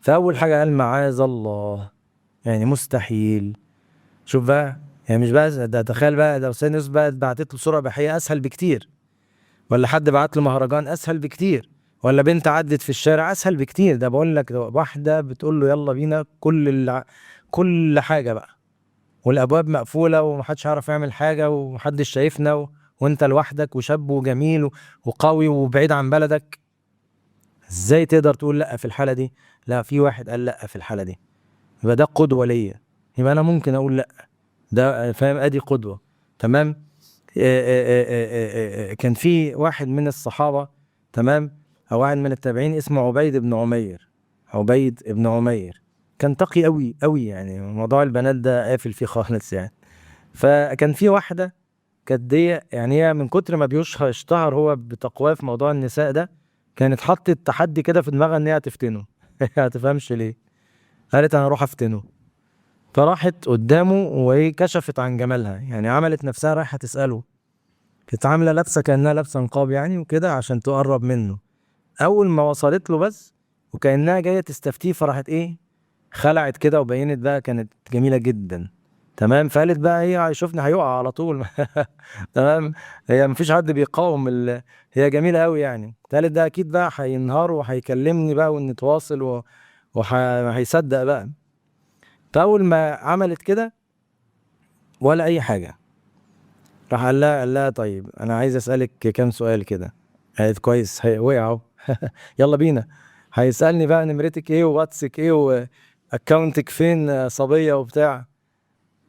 فأول حاجة قال معاذ الله، يعني مستحيل. شوف بقى، يعني مش بقى ده، تخيل بقى لو سيدنا يوسف بقى بعتت له صورة بحية أسهل بكتير، ولا حد بعت له مهرجان أسهل بكتير، ولا بنت عدت في الشارع أسهل بكتير. ده بقول لك واحدة بتقول له يلا بينا، كل حاجة بقى، والأبواب مقفولة ومحدش عارف يعمل حاجة ومحدش شايفنا وانت لوحدك وشاب وجميل وقوي وبعيد عن بلدك. ازاي تقدر تقول لأ في الحالة دي؟ لا، في واحد قال لأ في الحالة دي، يبقى ده قدوة ليا، يبقى انا ممكن اقول لا. ده فاهم؟ ادي قدوة. تمام. كان في واحد من الصحابة، تمام، او واحد من التابعين اسمه عبيد بن عمير. عبيد بن عمير كان تقي قوي قوي، يعني موضوع البنات ده قافل فيه خالص يعني. فكان في واحدة كانت دي، يعني هي من كتر ما اشتهر هو بتقواه في موضوع النساء ده، كانت حطت تحدي كده في دماغها ان هي هتفتنه. هتفهمش ليه. قالت انا اروح افتنه. فراحت قدامه وكشفت عن جمالها، يعني عملت نفسها رايحة تسأله، كانت عاملة لابسة كأنها لابسة نقاب يعني وكده عشان تقرب منه. أول ما وصلت له بس وكأنها جاية تستفتيه، فراحت إيه؟ خلعت كده وبينت بقى، كانت جميلة جدا. تمام. فقالت بقى هي هيشوفني هيقع على طول. تمام. هي مفيش حد بيقاوم هي جميلة قوي يعني. قالت ده اكيد بقى هينهار وهيكلمني بقى ونتواصل وهيصدق بقى. فاول ما عملت كده ولا اي حاجة، راح قال لها طيب انا عايز اسألك كام سؤال كده. قالت كويس، وقع اهو. يلا بينا. هيسألني بقى نمرتك ايه وواتسك ايه واكونتك فين، صبية وبتاع.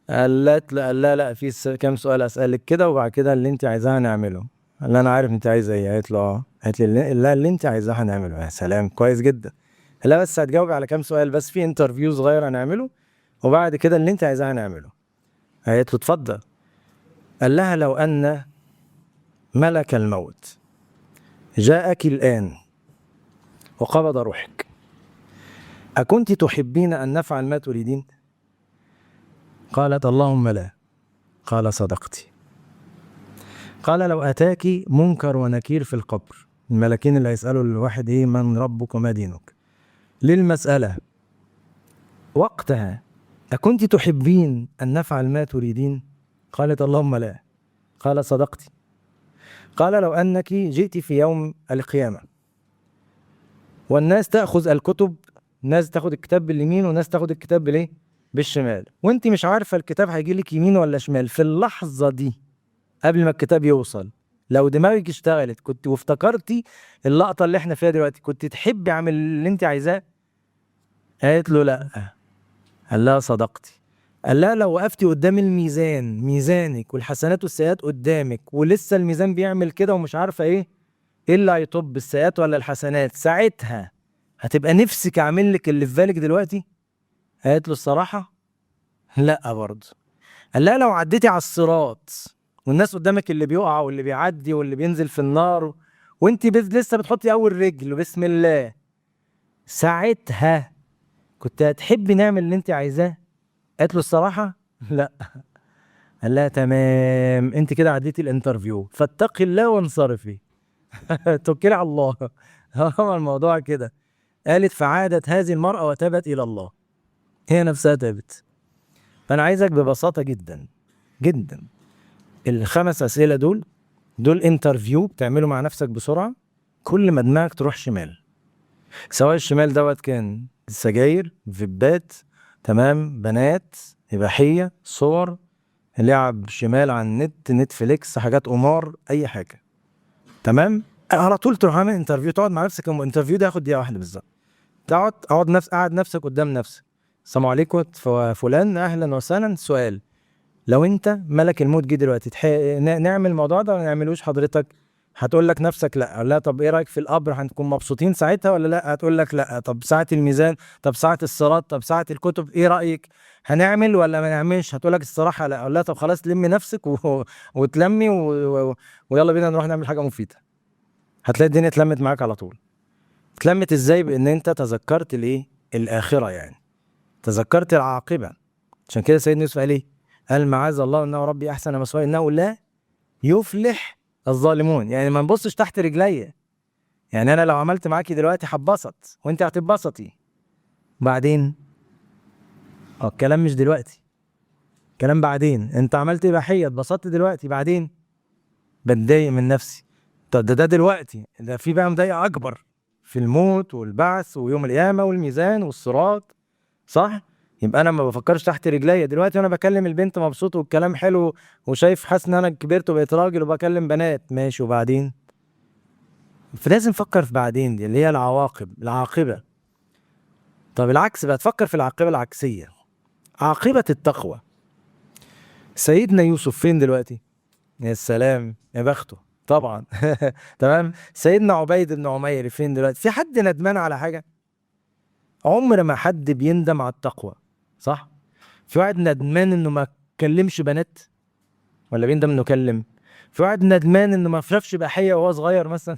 قال لا في كام سؤال اسالك كده، وبعد كده اللي انت عايزاه هنعمله. قال لها انا عارف انت عايزه ايه. قالت له اه. قالت لي لا، اللي انت عايزاه هنعمله. يا سلام، كويس جدا. لا بس هتجاوبي على كام سؤال بس، في انترفيو صغير هنعمله، وبعد كده اللي انت عايزاه هنعمله. قالت له اتفضل. قال لها لو ان ملك الموت جاءك الان وقبض روحك، اكنت تحبين ان نفعل ما تريدين؟ قالت اللهم لا. قال صدقتي. قال لو أتاك منكر ونكير في القبر، الملكين اللي هيسألوا الواحد إيه من ربك وما دينك، للمسألة وقتها أكنت تحبين أن نفعل ما تريدين؟ قالت اللهم لا. قال صدقتي. قال لو أنك جئت في يوم القيامة والناس تأخذ الكتب، ناس تاخد الكتاب باليمين وناس تاخد الكتاب بالإيه؟ بالشمال، وانت مش عارفة الكتاب هيجي لك يمين ولا شمال، في اللحظة دي قبل ما الكتاب يوصل، لو دماغك اشتغلت كنت وافتكرتي اللقطة اللي احنا فيها دلوقتي، كنت تحبي اعمل اللي انت عايزاه؟ قالت له لا. قال لها صدقتي. قال لها لو وقفتي قدام الميزان، ميزانك والحسنات والسيئات قدامك، ولسه الميزان بيعمل كده ومش عارفة ايه اللي هيطب، السيئات ولا الحسنات، ساعتها هتبقى نفسك اعمل لك اللي في بالك دلوقتي؟ قالت له الصراحة لا برضه. قال لها لو عديتي على الصراط والناس قدامك اللي بيقع واللي بيعدي واللي بينزل في النار، وانت لسه بتحطي اول رجل وبسم الله، ساعتها كنت هتحبي نعمل اللي انت عايزاه؟ قالت له الصراحة لا. قال لها تمام، انت كده عديتي الانترفيو، فاتقي الله وانصرفي. توكلي على الله. هو الموضوع كده. قالت فعادت هذه المرأة وتابت إلى الله، هي نفسها تابت. فأنا عايزك ببساطة جدا جدا، الخمس أسئلة دول انترفيو بتعمله مع نفسك بسرعة، كل ما دماغك تروح شمال، سواء الشمال دوت كان السجاير، فيبات، تمام، بنات، إباحية، صور، لعب شمال على النت، نتفليكس، حاجات قمار، أي حاجة، تمام، على طول تروح عامل انترفيو، تقعد مع نفسك. الانترفيو ده ياخد دقيقة واحدة بالظبط. قعد نفسك قدام نفسك. السلام عليكم فلان، أهلا وسهلا، سؤال لو انت ملك الموت جه دلوقتي نعمل الموضوع ده ولا نعملوش حضرتك؟ هتقول لك نفسك لا. لا طب ايه رايك في القبر، هنكون مبسوطين ساعتها ولا لا؟ هتقول لك لا. طب ساعه الميزان، طب ساعه الصراط، طب ساعه الكتب، ايه رايك، هنعمل ولا ما نعملش؟ هتقول لك الصراحه لا. لا طب خلاص لمي نفسك وتلمي ويلا بينا نروح نعمل حاجه مفيده. هتلاقي الدنيا اتلمت معاك على طول. اتلمت ازاي؟ بان انت تذكرت الايه، الاخره يعني، تذكرت العاقبه. عشان كده سيدنا يوسف قال ايه؟ قال معاذ الله انه ربي احسن مثواي انه لا يفلح الظالمون. يعني ما نبصش تحت رجليا. يعني انا لو عملت معاكي دلوقتي هتبسط وانت هتتبسطي، بعدين الكلام مش دلوقتي، كلام بعدين. انت عملت اباحيه اتبسطت دلوقتي، بعدين بتضايق من نفسي. طب ده دلوقتي، ده في بقى مضايقه اكبر في الموت والبعث ويوم القيامه والميزان والصراط، صح؟ يبقى انا ما بفكرش تحت رجليا دلوقتي وانا بكلم البنت مبسوط والكلام حلو وشايف حاسس ان انا كبرت وبقيت راجل وبكلم بنات، ماشي، وبعدين؟ فلازم افكر في بعدين، دي اللي هي العاقبه. طب العكس بقى، تفكر في العاقبه العكسيه، عاقبه التقوى. سيدنا يوسف فين دلوقتي؟ يا سلام، يا بخته طبعا. تمام. سيدنا عبيد بن عمير فين دلوقتي؟ في حد ندمان على حاجه؟ عمر ما حد بيندم على التقوى، صح؟ في واحد ندمان انه ما كلمش بنات ولا بيندم انه كلم؟ في واحد ندمان انه ما شافش بحيه وهو صغير مثلا،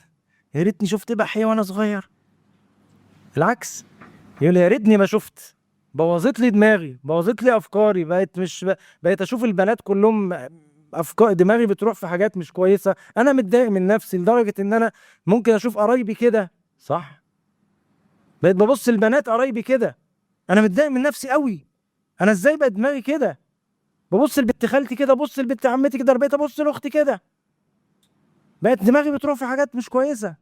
يا ريتني شفت بحيه وانا صغير. العكس، يقول يا ريتني ما شفت، بوظت لي دماغي، بوظت لي افكاري، بقيت مش بقيت اشوف البنات كلهم افكار، دماغي بتروح في حاجات مش كويسه، انا متضايق من نفسي لدرجه ان انا ممكن اشوف قرايبي كده، صح؟ بقيت ببص البنات قرايبي كده، انا متضايق من نفسي قوي، انا ازاي بقى دماغي كده؟ ببص لبنت خالتي كده، ببص لبنت عمتي كده، بقيت ابص لاختي كده، بقت دماغي بتروح في حاجات مش كويسه.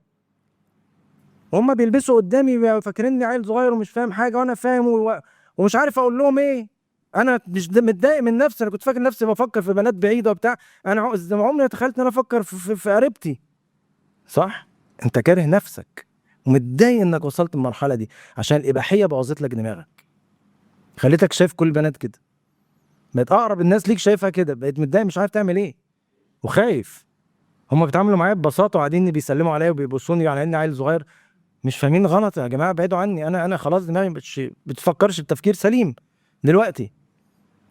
هما بيلبسوا قدامي فاكريني عيل صغير ومش فاهم حاجه، وانا فاهم ومش عارف اقول لهم ايه. انا مش متضايق من نفسي، انا كنت فاكر نفسي بفكر في بنات بعيده وبتاع، انا عمري ما تخيلت ان انا افكر في قريبتي. صح؟ انت كاره نفسك ومتضايق انك وصلت المرحله دي عشان الاباحيه بوظت لك دماغك، خليتك شايف كل البنات كده، بقيت اقرب الناس ليك شايفها كده، بقيت متضايق مش عارف تعمل ايه وخايف. هما بيتعاملوا معايا ببساطه وقاعدين بيسلموا عليا وبيبصوني على اني عيل صغير، مش فاهمين غلط يا جماعه، بعيدوا عني، انا خلاص دماغي بتفكرش بتفكير سليم دلوقتي.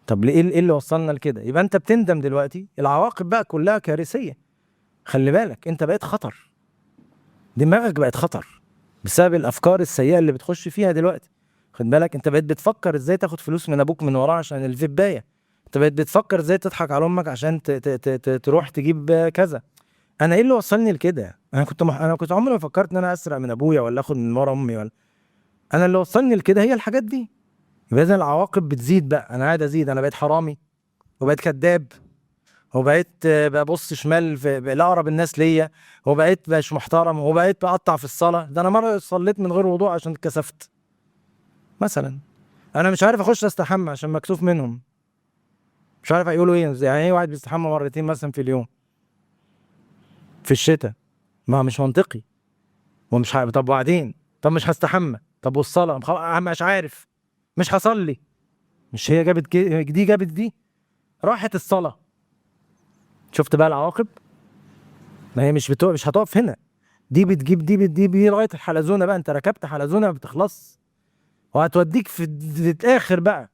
طب ليه؟ ايه اللي وصلنا لكده؟ يبقى انت بتندم دلوقتي، العواقب بقى كلها كارثيه. خلي بالك انت بقيت خطر، دماغك بقت خطر بسبب الافكار السيئه اللي بتخش فيها دلوقتي. خد بالك انت بقيت بتفكر ازاي تاخد فلوس من ابوك من وراه عشان الفيبايه، انت بقيت بتفكر ازاي تضحك على امك عشان تروح تجيب كذا. انا ايه اللي وصلني لكده؟ انا كنت عمري ما فكرت ان انا اسرق من ابويا ولا اخد من ورا امي، ولا انا اللي وصلني لكده هي الحاجات دي. يبقى اذا العواقب بتزيد بقى، انا قاعد ازيد، انا بقيت حرامي وبقيت كذاب وبقيت ببص شمال في لاقرب الناس ليا، وبقيت مش محترم، وبقيت بقطع في الصلاه. ده انا مره صليت من غير وضوء عشان اتكسفت مثلا، انا مش عارف اخش استحمى عشان مكسوف منهم، مش عارف هيقولوا ايه، يعني ايه واحد بيستحمى مرتين مثلا في اليوم في الشتاء؟ ما مش منطقي. ومش عارف، طب وبعدين، طب مش هستحمى، طب والصلاه مش عارف، مش هصلي، مش هي دي جابت دي، راحت الصلاه. شفت بقى العواقب؟ ما هي مش هتقف هنا، دي بتجيب دي لغايه الحلزونه بقى، انت ركبت حلزونه ما بتخلص وهتوديك في الاخر بقى،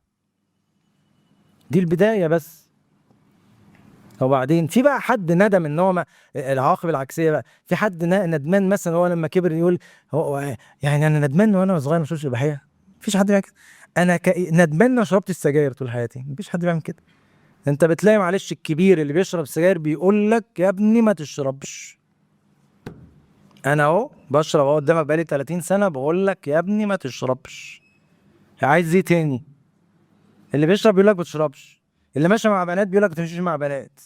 دي البدايه بس. وبعدين في بقى حد ندم ان هو العواقب العكسيه بقى، في حد ندمان مثلا هو لما كبر يقول هو يعني انا ندمان وانا صغير ما شربتش اباحيه؟ مفيش حد بيعمل كده. انا ندمان ما شربت السجاير طول حياتي؟ مفيش حد بيعمل كده. انت بتلاقي معلش الكبير اللي بيشرب سجاير بيقول لك يا ابني ما تشربش. انا اهو بشرب اهو قدامك بقالي 30 سنه بقول لك يا ابني ما تشربش، عايز ايه تاني؟ اللي بيشرب بيقول لك ما تشربش، اللي ماشي مع بنات بيقول لك ما تمشيش مع بنات،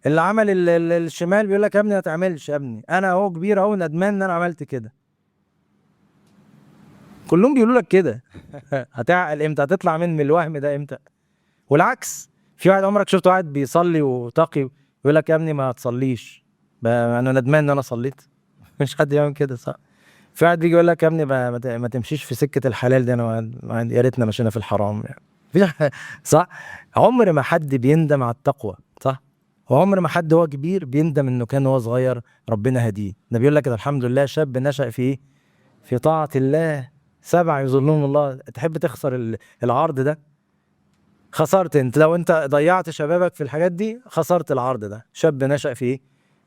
اللي عمل الشمال بيقول لك يا ابني ما تعملش. يا ابني انا اهو كبير اهو ندمان ان انا عملت كده، كلهم بيقولوا لك كده. هتعقل امتى؟ هتطلع من الوهم ده امتى؟ والعكس، في واحد عمرك شفت واحد بيصلي وتقي يقول لك يا ابني ما تصليش، انا ندمان ان انا صليت؟ مش حد يعمل كده صح؟ في واحد بيجي يقول لك يا ابني ما تمشيش في سكه الحلال دي، انا يا ريتنا مشينا في الحرام يعني. صح؟ عمر ما حد بيندم على التقوى، صح؟ وعمر ما حد هو كبير بيندم انه كان هو صغير ربنا هديه. ده بيقول لك كده الحمد لله شاب نشأ في ايه؟ في طاعة الله 7 يظلهم الله. تحب تخسر العرض ده؟ خسرت انت لو انت ضيعت شبابك في الحاجات دي، خسرت العرض ده. شاب نشأ في ايه؟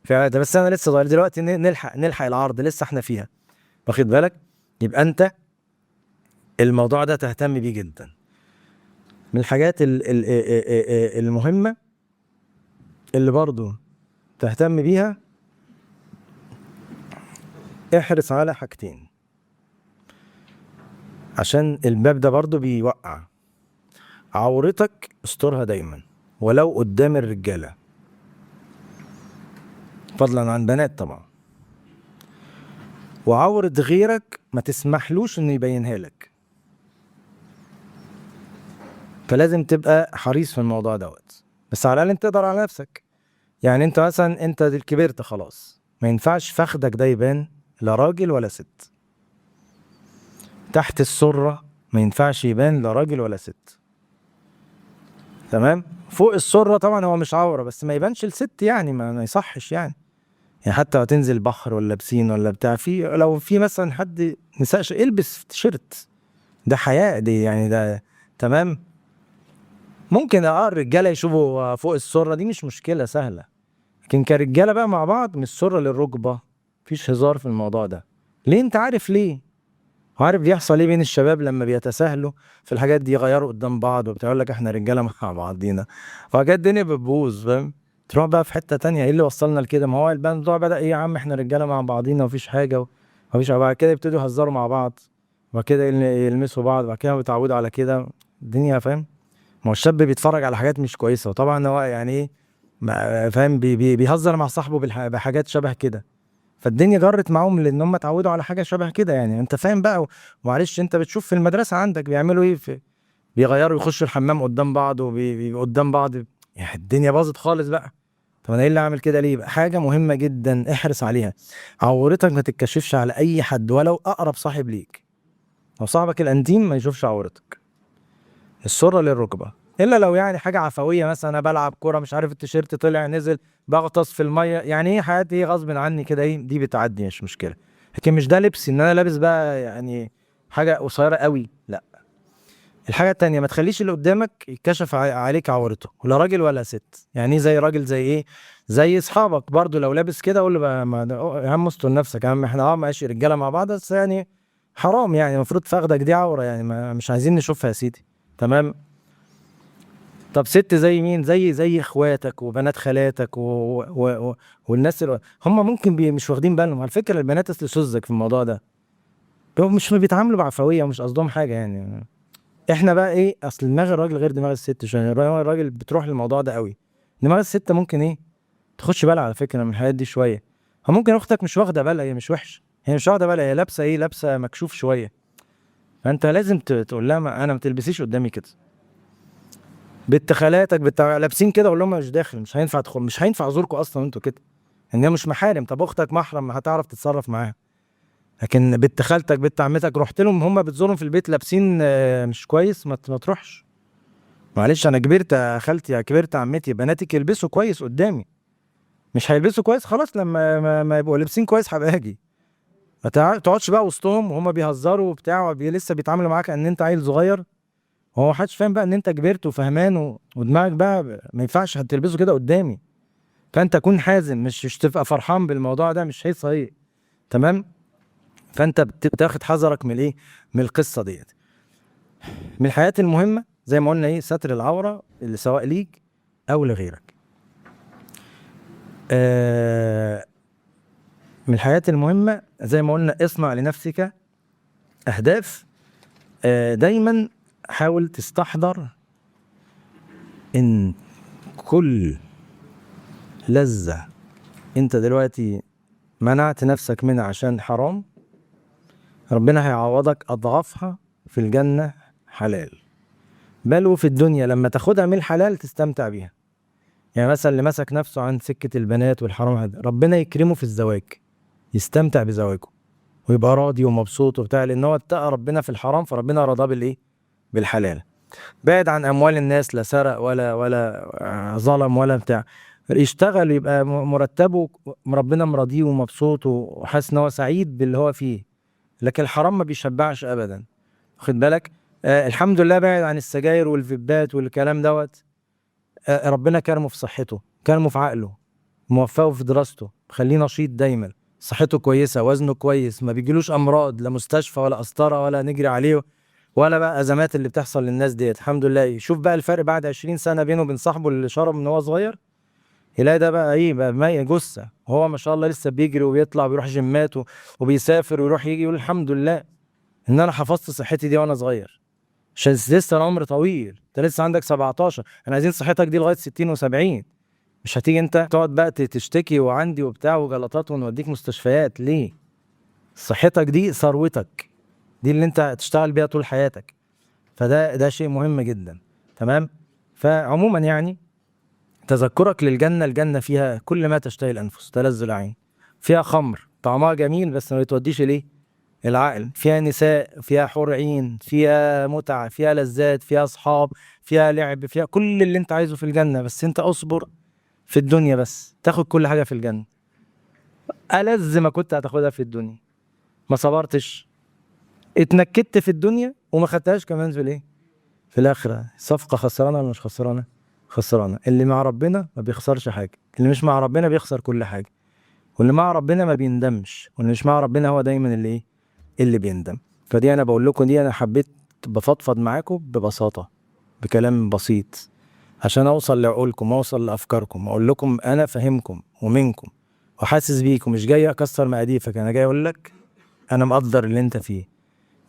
في عادة. بس انا لسه صغير دلوقتي، نلحق العرض، لسه احنا فيها، واخد بالك؟ يبقى انت الموضوع ده تهتم بيه جدا. من الحاجات المهمة اللي برضو تهتم بيها، احرص على حاجتين عشان الباب ده برضو بيوقع. عورتك استرها دايما ولو قدام الرجالة، فضلا عن بنات طبعا. وعورة غيرك ما تسمحلوش انه يبينها لك، فلازم تبقى حريص في الموضوع دوت. بس على الاقل انت تقدر على نفسك. يعني انت مثلا انت كبرت خلاص، ما ينفعش فخدك ده يبان لا راجل ولا ست. تحت السرة ما ينفعش يبان لا راجل ولا ست، تمام؟ فوق السرة طبعا هو مش عورة، بس ما يبانش الست، يعني ما يصحش يعني حتى لو تنزل بحر ولا بسين ولا بتاع، في لو في مثلا حد نساء البس تيشيرت، ده حياء دي يعني، ده تمام. ممكن الرجاله يشوفوا فوق السرة دي مش مشكلة سهلة، لكن كرجاله بقى مع بعض من السرة للركبة مفيش هزار في الموضوع ده. ليه؟ انت عارف ليه؟ وعارف بيحصل ايه بين الشباب لما بيتساهلوا في الحاجات دي، يغيروا قدام بعض وبتاع، يقول لك احنا رجاله مع بعضينا، فكانت الدنيا بتبوظ، فاهم؟ تروح بقى في حته تانية. ايه اللي وصلنا لكده؟ ما هو الموضوع بدا ايه يا عم، احنا رجاله مع بعضينا ومفيش حاجه ومفيش، بعد كده يبتدوا يهزروا مع بعض، وبعد كده يلمسوا بعض، وبعد كده يتعودوا على كده الدنيا، فاهم؟ ما هو الشاب بيتفرج على حاجات مش كويسه، وطبعا هو يعني ايه فاهم بيهزر مع صاحبه بحاجات شبه كده، فالدنيا جرت معاهم لان هم اتعودوا على حاجه شبه كده يعني. انت فاهم بقى. ومعلش انت بتشوف في المدرسه عندك بيعملوا ايه، بيغيروا يخشوا الحمام قدام بعض قدام بعض، يعني الدنيا باظت خالص بقى. طب انا ايه اللي اعمل كده ليه؟ يبقى حاجه مهمه جدا احرص عليها، عورتك ما تتكشفش على اي حد ولو اقرب صاحب ليك. لو صاحبك الانتيم ما يشوفش عورتك، السره للركبه، الا لو يعني حاجه عفويه، مثلا انا بلعب كوره مش عارف التيشيرت طلع نزل بغطس في الميه، يعني ايه حياتي ايه غصب عني كده، ايه دي بتعدي مش مشكله. لكن مش ده لبس ان انا لابس بقى يعني حاجه قصيره قوي، لا. الحاجه التانية، ما تخليش اللي قدامك يتكشف عليك عورته، ولا راجل ولا ست. يعني ايه زي راجل؟ زي ايه؟ زي اصحابك برضو لو لابس كده قول له بقى يا عم استر نفسك يا عم، احنا ماشي رجاله مع بعض بس يعني حرام، يعني المفروض فخدك دي عوره يعني، مش عايزين نشوفها يا سيدي. تمام. طب ست زي مين؟ زي اخواتك وبنات خالاتك والناس اللي هم ممكن مش واخدين بالهم. على فكره البنات اصل سذج في الموضوع ده، هم مش بيتعاملوا بعفويه ومش قصدهم حاجه يعني. احنا بقى ايه، اصل دماغ الراجل غير دماغ الست شويه، الراجل بتروح للموضوع ده قوي. دماغ الست ممكن ايه تخش بالها على فكره من الحاجات دي شويه. ممكن اختك مش واخده بالها، هي مش وحشه، هي مش واخده بالها، هي لابسه ايه، لابسه مكشوف شويه، فانت لازم تقول لها انا ما تلبسيش قدامي كده. بنت خالاتك لابسين كده، اقول لهم مش داخل، مش هينفع ادخل، مش هينفع ازوركم اصلا انتوا كده، ان هي مش محارم. طب اختك محرم هتعرف تتصرف معاها. لكن بنت خالتك بنت عمتك رحت لهم هم بتزورهم في البيت لابسين مش كويس، ما تروحش. معلش انا كبرت يا خالتي، يا كبرت عمتي، بناتك يلبسوا كويس قدامي، مش هيلبسوا كويس خلاص لما ما يبقوا لابسين كويس هبقى اجي. ما تقعدش بقى وسطهم وهم بيهزروا وبتاع لسه بيتعاملوا معاك ان انت عيل صغير، وهو محدش فاهم بقى ان انت كبرت وفهمان ودماغك بقى ما ينفعش هتلبسوا كده قدامي. فانت كون حازم، مش تبقى فرحان بالموضوع ده، مش هي صحيح. تمام. فانت بتاخد حذرك من الايه، من القصه ديت. من الحاجات المهمه زي ما قلنا ايه، ستر العوره اللي سواء ليك او لغيرك. من الحاجات المهمه زي ما قلنا اصنع لنفسك اهداف. دايما حاول تستحضر ان كل لذة انت دلوقتي منعت نفسك منها عشان حرام، ربنا هيعوضك اضعافها في الجنة حلال، بل وفي الدنيا لما تاخدها من الحلال تستمتع بيها. يعني مثلا اللي مسك نفسه عن سكة البنات والحرام هذا، ربنا يكرمه في الزواج، يستمتع بزواجه ويبقى راضي ومبسوط وبتاع، لان هو اتقى ربنا في الحرام فربنا رضاه بالايه، بالحلال. بعد عن اموال الناس، لا سرق ولا ظلم ولا بتاع، يشتغل يبقى مرتبه ربنا مرضيه ومبسوط وحاسس ان هو سعيد باللي هو فيه. لكن الحرام ما بيشبعش ابدا، واخد بالك. الحمد لله بعد عن السجاير والفيبات والكلام دوت. ربنا كرمه في صحته، كرمه في عقله، موفقه في دراسته، خليه نشيط دايما، صحته كويسه، وزنه كويس، ما بيجيلوش امراض، لا مستشفى ولا قسطره ولا نجري عليه ولا بقى ازمات اللي بتحصل للناس ديت. الحمد لله. شوف بقى الفرق بعد 20 سنه بينه وبين صاحبه اللي شرب من هو صغير، يلاقي ده بقى ايه، بقى مية جثه، هو ما شاء الله لسه بيجري وبيطلع وبيروح جيمات وبيسافر ويروح يجي، يقول الحمد لله ان انا حفظت صحتي دي وانا صغير. عشان لسه العمر طويل، انت لسه عندك 17، احنا عايزين صحتك دي لغايه 60 و70. مش هتيجي انت تقعد بقى تشتكي وعندي وبتاع وجلطات ونوديك مستشفيات ليه؟ صحتك دي ثروتك، دي اللي انت هتشتغل بيها طول حياتك. ده شيء مهم جدا. تمام. فعموما يعني تذكرك للجنة، الجنة فيها كل ما تشتهي الأنفس تلذ العين، فيها خمر طعمها جميل بس ما بتوديش ليه، العقل، فيها نساء، فيها حور عين، فيها متعة، فيها لذات، فيها أصحاب، فيها لعب، فيها كل اللي انت عايزه في الجنة. بس انت اصبر في الدنيا بس تاخد كل حاجة في الجنة. ألذ ما كنت هتاخدها في الدنيا، ما صبرتش، اتنكدت في الدنيا وما خدتهاش كمان في الايه، في الآخرة. صفقة خسرانة ولا مش خسرانة؟ خسرانة. اللي مع ربنا ما بيخسرش حاجة، اللي مش مع ربنا بيخسر كل حاجة. واللي مع ربنا ما بيندمش، واللي مش مع ربنا هو دايما اللي ايه، اللي بيندم. فدي انا بقول لكم، دي انا حبيت بفضفض معاكم ببساطة بكلام بسيط عشان اوصل لعقولكم، اوصل لافكاركم، اقول لكم انا فاهمكم ومنكم وحاسس بيكم، مش جاي اكسر مقاديفك، انا جاي اقول لك انا مقدر اللي انت فيه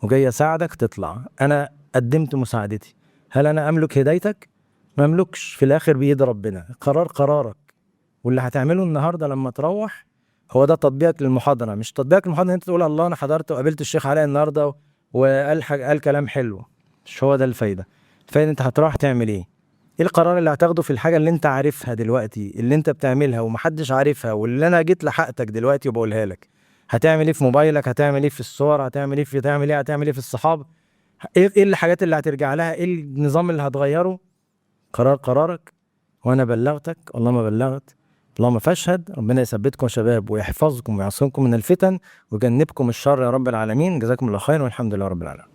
وجاي اساعدك تطلع. انا قدمت مساعدتي، هل انا املك هدايتك؟ ما املكش، في الاخر بايد ربنا. قرار قرارك، واللي هتعمله النهارده لما تروح هو ده تطبيقك للمحاضره. مش تطبيقك للمحاضره ان انت تقول الله انا حضرت وقابلت الشيخ علاء النهارده وقال قال كلام حلو. مش هو ده الفايده. الفايده انت هتروح تعمل ايه؟ ايه القرار اللي هتاخده في الحاجه اللي انت عارفها دلوقتي، اللي انت بتعملها ومحدش عارفها، واللي انا جيت لحقتك دلوقتي وبقولها لك؟ هتعمل ايه في موبايلك؟ هتعمل ايه في الصور؟ هتعمل ايه في الصحاب؟ ايه الحاجات اللي هترجع لها؟ ايه النظام اللي هتغيره؟ قرار قرارك. وانا بلغتك، اللهم بلغت، اللهم فاشهد. ربنا يثبتكم يا شباب ويحفظكم ويعصمكم من الفتن ويجنبكم الشر يا رب العالمين. جزاكم الله خير والحمد لله رب العالمين.